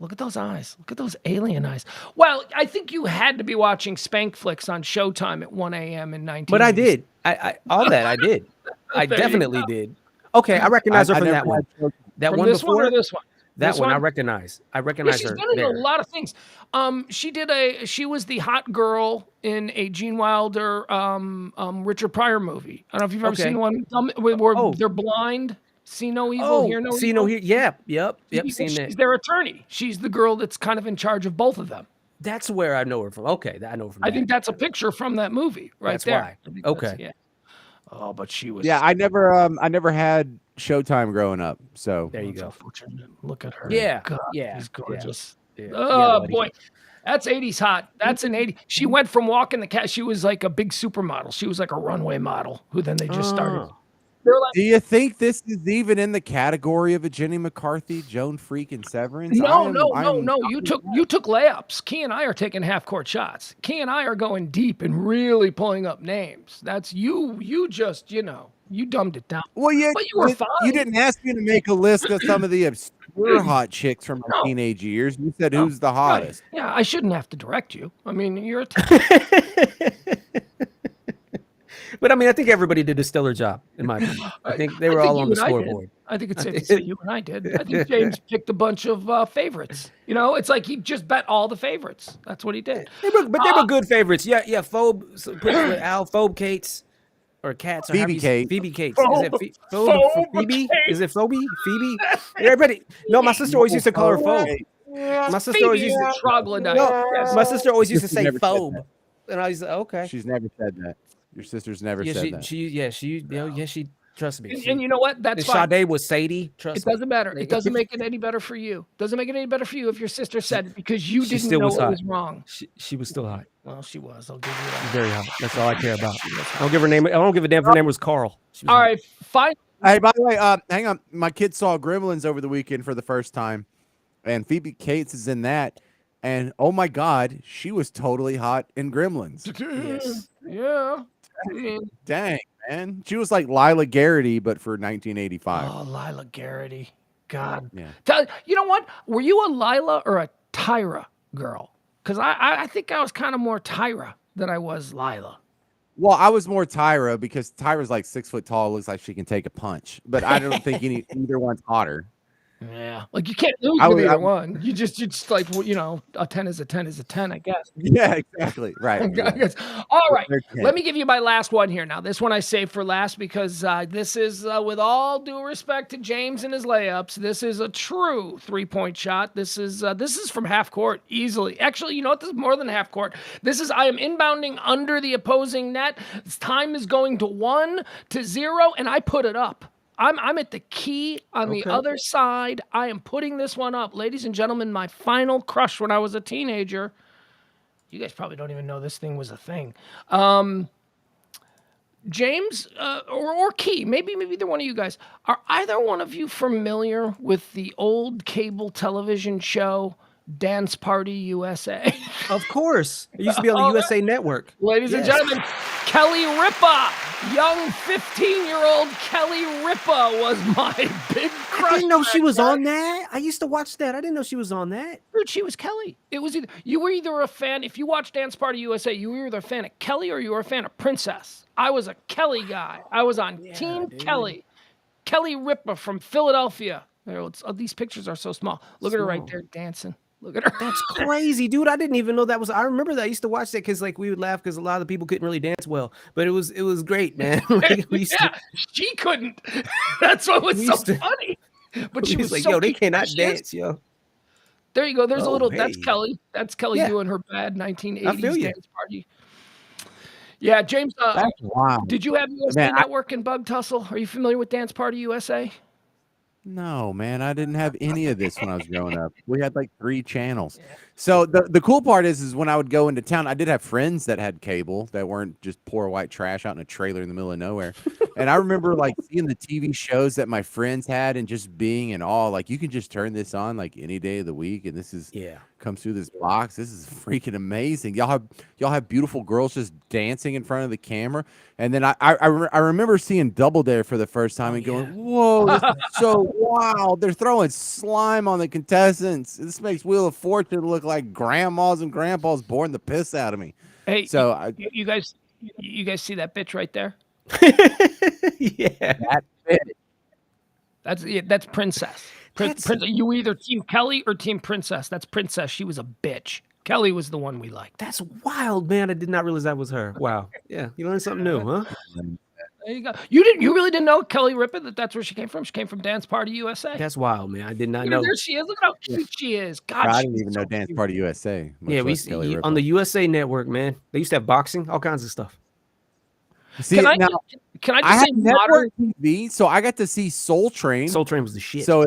Speaker 1: Look at those eyes. Look at those alien eyes. Well, I think you had to be watching Spank Flicks on Showtime at 1 a.m. in 1980.
Speaker 3: But I did. I all that I did. I
Speaker 1: There you
Speaker 3: definitely did. Okay, I recognize her from
Speaker 2: never
Speaker 3: that one.
Speaker 2: had-
Speaker 3: That
Speaker 1: From
Speaker 3: one
Speaker 1: this
Speaker 3: before.
Speaker 1: one or this one?
Speaker 3: That
Speaker 1: This
Speaker 3: one I
Speaker 1: one?
Speaker 3: recognize. I
Speaker 1: Yeah,
Speaker 3: recognize
Speaker 1: she's
Speaker 3: her
Speaker 1: been in
Speaker 3: there.
Speaker 1: a lot of things. She was the hot girl in a Gene Wilder, Richard Pryor movie. I don't know if you've ever
Speaker 3: Okay.
Speaker 1: seen one where
Speaker 3: Oh.
Speaker 1: they're blind, see no evil,
Speaker 3: Oh,
Speaker 1: hear no
Speaker 3: see
Speaker 1: evil.
Speaker 3: no here. Yep. Seen
Speaker 1: She's
Speaker 3: that.
Speaker 1: their attorney. She's the girl that's kind of in charge of both of them.
Speaker 3: That's where I know her from. Okay, I know her from.
Speaker 1: I think that's a picture from that movie right
Speaker 3: That's
Speaker 1: there.
Speaker 3: why.
Speaker 1: I think
Speaker 3: Okay.
Speaker 1: that's- yeah. Oh, but she was.
Speaker 2: Yeah, I never had Showtime growing up. So
Speaker 3: There you
Speaker 1: That's
Speaker 3: go.
Speaker 1: unfortunate. Look at her.
Speaker 3: Yeah,
Speaker 1: God,
Speaker 3: yeah,
Speaker 1: she's gorgeous.
Speaker 3: Yeah.
Speaker 1: Oh
Speaker 3: buddy.
Speaker 1: boy, that's 80s hot. That's an 80. She went from walking the cat. She was like a big supermodel. She was like a runway model who then they just started.
Speaker 3: Oh.
Speaker 1: They're like,
Speaker 2: do you think this is even in the category of a Jenny McCarthy, Joan freaking Severance?
Speaker 1: no. You took layups. Key and I are taking half court shots. Key and I are going deep and really pulling up names. That's you. You just you dumbed it down.
Speaker 2: Well,
Speaker 1: But you were fine.
Speaker 2: You didn't ask me to make a list of some of the obscure hot chicks from my
Speaker 1: No.
Speaker 2: teenage years. You said who's the hottest.
Speaker 1: Right. Yeah, I shouldn't have to direct you. I mean, you're a
Speaker 3: But I mean, I think everybody did a stellar job, in my opinion. I think they were all on the scoreboard.
Speaker 1: I think it's safe to say you and I did. I think James picked a bunch of favorites. It's like he just bet all the favorites. That's what he did.
Speaker 3: They were good favorites. Yeah. Phoebe, Al, Phoebe Cates, or Cats, or
Speaker 2: Phoebe
Speaker 3: however you say-
Speaker 2: Cates.
Speaker 3: Phoebe Cates.
Speaker 1: Phoebe-
Speaker 3: Is it Phoebe?
Speaker 1: Phoebe
Speaker 3: Is it Phoebe? Phoebe? Everybody. No, my sister always used to call her Phoebe. My sister always used to.
Speaker 1: Troglodyte.
Speaker 3: No,
Speaker 1: Yes.
Speaker 3: my sister always used to
Speaker 2: She's
Speaker 3: say
Speaker 2: never said
Speaker 3: phobe,
Speaker 2: that.
Speaker 3: and I was like, okay.
Speaker 2: She's never said that. Your sister's never
Speaker 3: Yeah,
Speaker 2: said that.
Speaker 3: she trust me.
Speaker 1: And you know what? That's
Speaker 3: And
Speaker 1: fine.
Speaker 3: Sade was Sadie. Trust
Speaker 1: It
Speaker 3: me.
Speaker 1: doesn't matter. It doesn't make it any better for you. Doesn't make it any better for you if your sister said it because you
Speaker 3: She
Speaker 1: didn't
Speaker 3: still
Speaker 1: know
Speaker 3: was
Speaker 1: it
Speaker 3: hot.
Speaker 1: was wrong.
Speaker 3: She was still hot.
Speaker 1: Well, she was. I'll give you that.
Speaker 3: Very hot. That's all I care about. I don't give her name. I don't give a damn if her name was Carl. She was
Speaker 1: All
Speaker 3: hot.
Speaker 1: right, fine.
Speaker 2: Hey, by the way, hang on. My kids saw Gremlins over the weekend for the first time, and Phoebe Cates is in that. And oh my God, she was totally hot in Gremlins.
Speaker 3: Yes.
Speaker 1: Yeah. I mean,
Speaker 2: Dang, man. She was like Lila Garrity, but for 1985.
Speaker 1: oh, Lila Garrity. God.
Speaker 2: Yeah.
Speaker 1: You know what? Were you a Lila or a Tyra girl? Because I think I was kind of more Tyra than I was Lila.
Speaker 2: Well, I was more Tyra because Tyra's like 6 foot tall, looks like she can take a punch. But I don't think either one's hotter.
Speaker 1: Yeah. Like you can't lose
Speaker 2: I
Speaker 1: with
Speaker 2: would-
Speaker 1: either
Speaker 2: I-
Speaker 1: one. You just like, a 10 is a 10 is a 10, I guess.
Speaker 2: Yeah, exactly. Right.
Speaker 1: I
Speaker 2: right.
Speaker 1: guess. All right.
Speaker 2: They're 10.
Speaker 1: Let me give you my last one here. Now, this one I saved for last because this is, with all due respect to James and his layups, this is a true 3-point shot. This is from half court easily. Actually, you know what? This is more than half court. I am inbounding under the opposing net. Time is going to 1-0, and I put it up. I'm at the key on the other side. I am putting this one up. Ladies and gentlemen, my final crush when I was a teenager. You guys probably don't even know this thing was a thing. James or Key, maybe either one of you guys. Are either one of you familiar with the old cable television show Dance Party USA?
Speaker 3: Of course. It used to be on the USA Network.
Speaker 1: Ladies and
Speaker 3: Yes.
Speaker 1: gentlemen, Kelly Ripa. Young 15-year-old Kelly Ripa was my big crush.
Speaker 3: I didn't know she
Speaker 1: back
Speaker 3: was
Speaker 1: then.
Speaker 3: on that. I used to watch that. I didn't know she was on that.
Speaker 1: Dude, she was Kelly. It was you were either a fan, if you watch Dance Party USA, you were either a fan of Kelly or you were a fan of Princess. I was a Kelly guy. I was on Team
Speaker 3: dude.
Speaker 1: Kelly. Kelly Ripa from Philadelphia. These pictures are so small. Look at her right
Speaker 3: Small.
Speaker 1: there dancing. Look at her.
Speaker 3: That's crazy, dude. I didn't even know that was. I remember that. I used to watch that because like we would laugh because a lot of the people couldn't really dance well, but it was great, man. Like, we used to-
Speaker 1: She couldn't. That's what was
Speaker 3: We
Speaker 1: so
Speaker 3: used to-
Speaker 1: funny. But
Speaker 3: we
Speaker 1: she
Speaker 3: was
Speaker 1: was
Speaker 3: like,
Speaker 1: so
Speaker 3: yo, they
Speaker 1: cute.
Speaker 3: cannot
Speaker 1: She is-
Speaker 3: dance, yo.
Speaker 1: There you go. There's a
Speaker 3: Oh,
Speaker 1: little. That's
Speaker 3: hey.
Speaker 1: Kelly. That's Kelly
Speaker 3: Yeah.
Speaker 1: doing her bad 1980s
Speaker 3: I feel ya.
Speaker 1: dance party. Yeah, James,
Speaker 2: That's wild.
Speaker 1: did you have USA
Speaker 2: Man,
Speaker 1: Network and Bug Tussle? Are you familiar with Dance Party USA?
Speaker 2: No, man, I didn't have any of this when I was growing up. We had like 3 channels. So the cool part is when I would go into town, I did have friends that had cable that weren't just poor white trash out in a trailer in the middle of nowhere. And I remember like seeing the TV shows that my friends had and just being in awe. Like you can just turn this on like any day of the week, and this is comes through this box. This is freaking amazing. Y'all have beautiful girls just dancing in front of the camera. And then I remember seeing Double Dare for the first time and going, whoa, this is so wild. They're throwing slime on the contestants. This makes Wheel of Fortune look like grandmas and grandpas boring the piss out of me.
Speaker 1: Hey,
Speaker 2: so
Speaker 1: you guys see that bitch right there?
Speaker 3: Yeah.
Speaker 1: That's Princess. You either Team Kelly or Team Princess. That's Princess. She was a bitch. Kelly was the one we liked.
Speaker 3: That's wild, man. I did not realize that was her. Wow. Yeah, you learned something new, huh?
Speaker 1: There you go. You really didn't know Kelly Ripa, that's where she came from? She came from Dance Party USA.
Speaker 3: That's wild, man. I did not
Speaker 1: Look
Speaker 3: know.
Speaker 1: there she is. Look how cute she is. God,
Speaker 2: I didn't even know Dance Party USA.
Speaker 3: Yeah, we see on the USA Network, man. They used to have boxing, all kinds of stuff.
Speaker 2: See,
Speaker 1: can I just say
Speaker 2: network TV, so I got to see Soul Train.
Speaker 3: Soul Train was the shit.
Speaker 2: So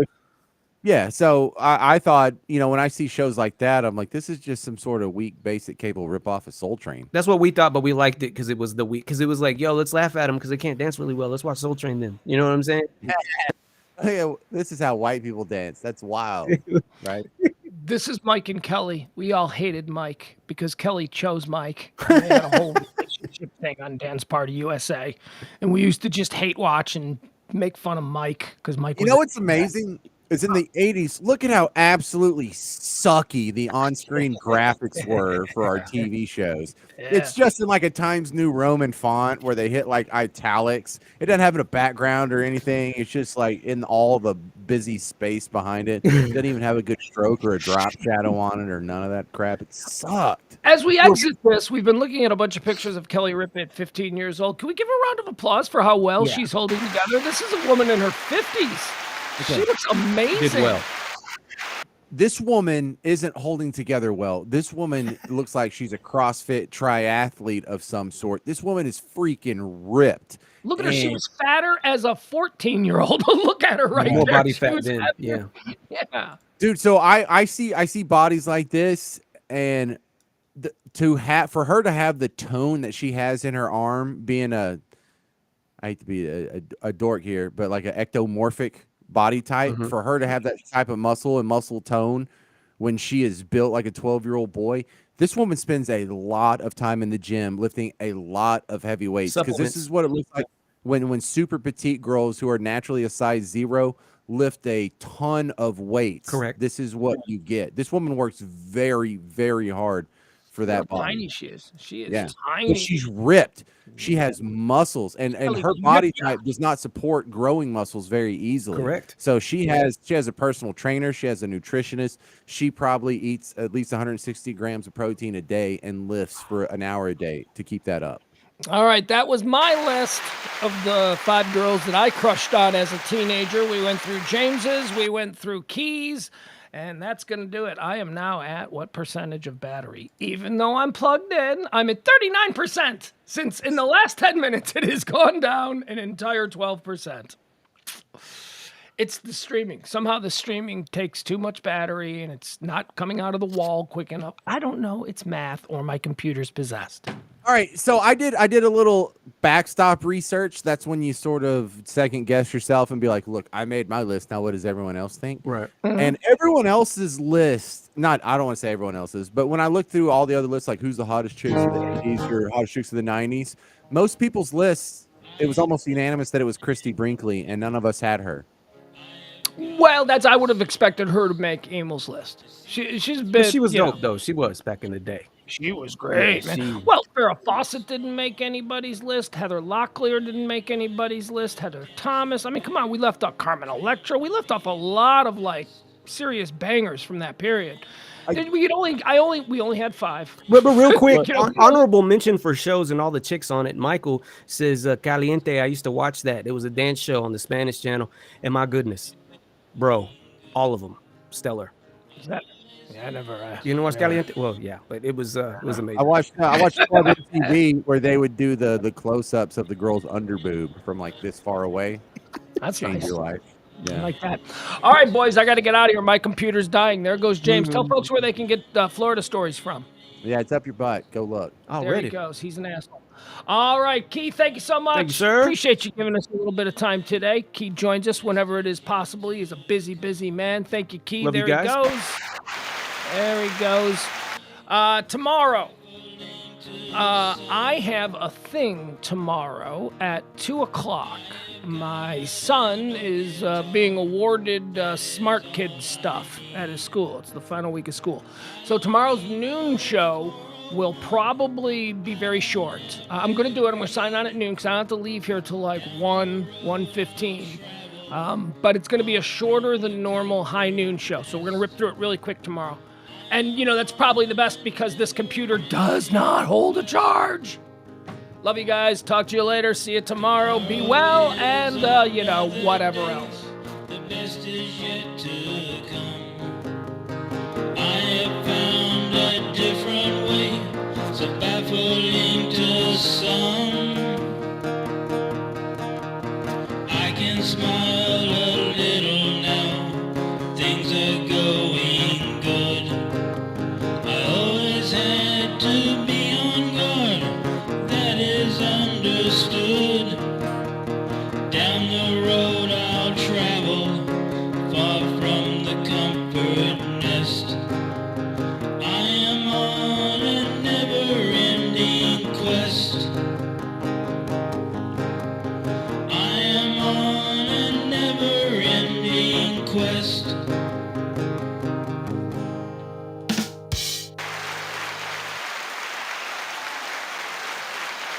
Speaker 2: so I thought, when I see shows like that, I'm like, this is just some sort of weak, basic cable ripoff of Soul Train.
Speaker 3: That's what we thought, but we liked it because it was because it was like, yo, let's laugh at them because they can't dance really well. Let's watch Soul Train then. You know what I'm saying?
Speaker 2: Yeah, this is how white people dance. That's wild, right?
Speaker 1: This is Mike and Kelly. We all hated Mike because Kelly chose Mike. And they had a whole relationship thing on Dance Party USA, and we used to just hate watch and make fun of Mike because Mike.
Speaker 2: You know what's amazing? Is in the 80s, look at how absolutely sucky the on-screen graphics were for our TV shows. Yeah. It's just in like a Times New Roman font where they hit like italics. It doesn't have a background or anything. It's just like in all the busy space behind it. It doesn't even have a good stroke or a drop shadow on it or none of that crap. It sucked.
Speaker 1: As we exit this, we've been looking at a bunch of pictures of Kelly Ripa at 15 years old. Can we give her a round of applause for how well she's holding together? This is a woman in her 50s. Okay. She looks amazing.
Speaker 3: Did well.
Speaker 2: This woman isn't holding together well. This woman looks like she's a CrossFit triathlete of some sort. This woman is freaking ripped.
Speaker 1: Look at her. She was fatter as a 14-year-old. Look at her right
Speaker 3: more
Speaker 1: there.
Speaker 3: Body fat then. Yeah.
Speaker 1: Yeah.
Speaker 2: Dude, so I see bodies like this, and for her to have the tone that she has in her arm, being I hate to be a dork here, but like an ectomorphic body type, for her to have that type of muscle and muscle tone when she is built like a 12-year-old boy. This woman spends a lot of time in the gym lifting a lot of heavy weights, because this is what it looks like when super petite girls who are naturally a size 0 lift a ton of weights.
Speaker 3: Correct.
Speaker 2: This is what you get. This woman works very, very hard for that body.
Speaker 1: Tiny she is. She is tiny.
Speaker 2: But she's ripped. She has muscles, and her body type does not support growing muscles very easily.
Speaker 3: Correct.
Speaker 2: So she has a personal trainer. She has a nutritionist. She probably eats at least 160 grams of protein a day and lifts for an hour a day to keep that up.
Speaker 1: All right, that was my list of the 5 girls that I crushed on as a teenager. We went through James's, we went through Keys, and that's going to do it. I am now at what percentage of battery? Even though I'm plugged in, I'm at 39%, since in the last 10 minutes it has gone down an entire 12%. It's the streaming. Somehow the streaming takes too much battery and it's not coming out of the wall quick enough. I don't know. It's math or my computer's possessed.
Speaker 2: All right, so I did a little backstop research. That's when you sort of second guess yourself and be like, look, I made my list. Now what does everyone else think?
Speaker 3: Right.
Speaker 2: And everyone else's list, I don't want to say everyone else's, but when I looked through all the other lists, like who's the hottest chicks of the 80s or hottest chicks of the 90s, most people's lists, it was almost unanimous that it was Christy Brinkley, and none of us had her.
Speaker 1: Well, I would have expected her to make Emil's list. She's been.
Speaker 3: But she was dope though. She was back in the day.
Speaker 1: She was great, man. Well, Farrah Fawcett didn't make anybody's list. Heather Locklear didn't make anybody's list. Heather Thomas. I mean, come on. We left off Carmen Electra. We left off a lot of serious bangers from that period. We only had 5.
Speaker 3: But real quick, honorable mention for shows and all the chicks on it. Michael says Caliente. I used to watch that. It was a dance show on the Spanish channel, and my goodness. Bro, all of them stellar.
Speaker 1: I never.
Speaker 3: You know watch
Speaker 1: never-
Speaker 3: Caliente? Well, yeah, but it was amazing.
Speaker 2: I watched Club MTV where they would do the close-ups of the girl's underboob from like this far away.
Speaker 1: That's
Speaker 2: Change
Speaker 1: nice.
Speaker 2: your life.
Speaker 1: I
Speaker 2: Yeah.
Speaker 1: like that. All right, boys, I got to get out of here. My computer's dying. There goes James. Tell
Speaker 3: Mm-hmm.
Speaker 1: folks where they can get Florida stories from.
Speaker 2: Yeah, it's up your butt. Go look.
Speaker 3: Oh,
Speaker 1: There he
Speaker 3: Reddit.
Speaker 1: goes. He's an asshole. All right, Keith, thank you so much.
Speaker 3: Thank you, sir.
Speaker 1: Appreciate you giving us a little bit of time today. Keith joins us whenever it is possible. He's a busy, busy man. Thank you, Keith.
Speaker 3: Love you
Speaker 1: There he
Speaker 3: guys.
Speaker 1: goes. There he goes. Tomorrow, I have a thing tomorrow at 2 o'clock. My son is being awarded Smart Kid stuff at his school. It's the final week of school. So tomorrow's noon show will probably be very short. I'm going to do it. I'm going to sign on at noon because I don't have to leave here till like 1:15. But it's going to be a shorter than normal high noon show. So we're going to rip through it really quick tomorrow. And, that's probably the best because this computer does not hold a charge. Love you guys. Talk to you later. See you tomorrow. Be well and, whatever else.
Speaker 4: The best is yet to come. I have found a different way, so baffling to some. I can smile.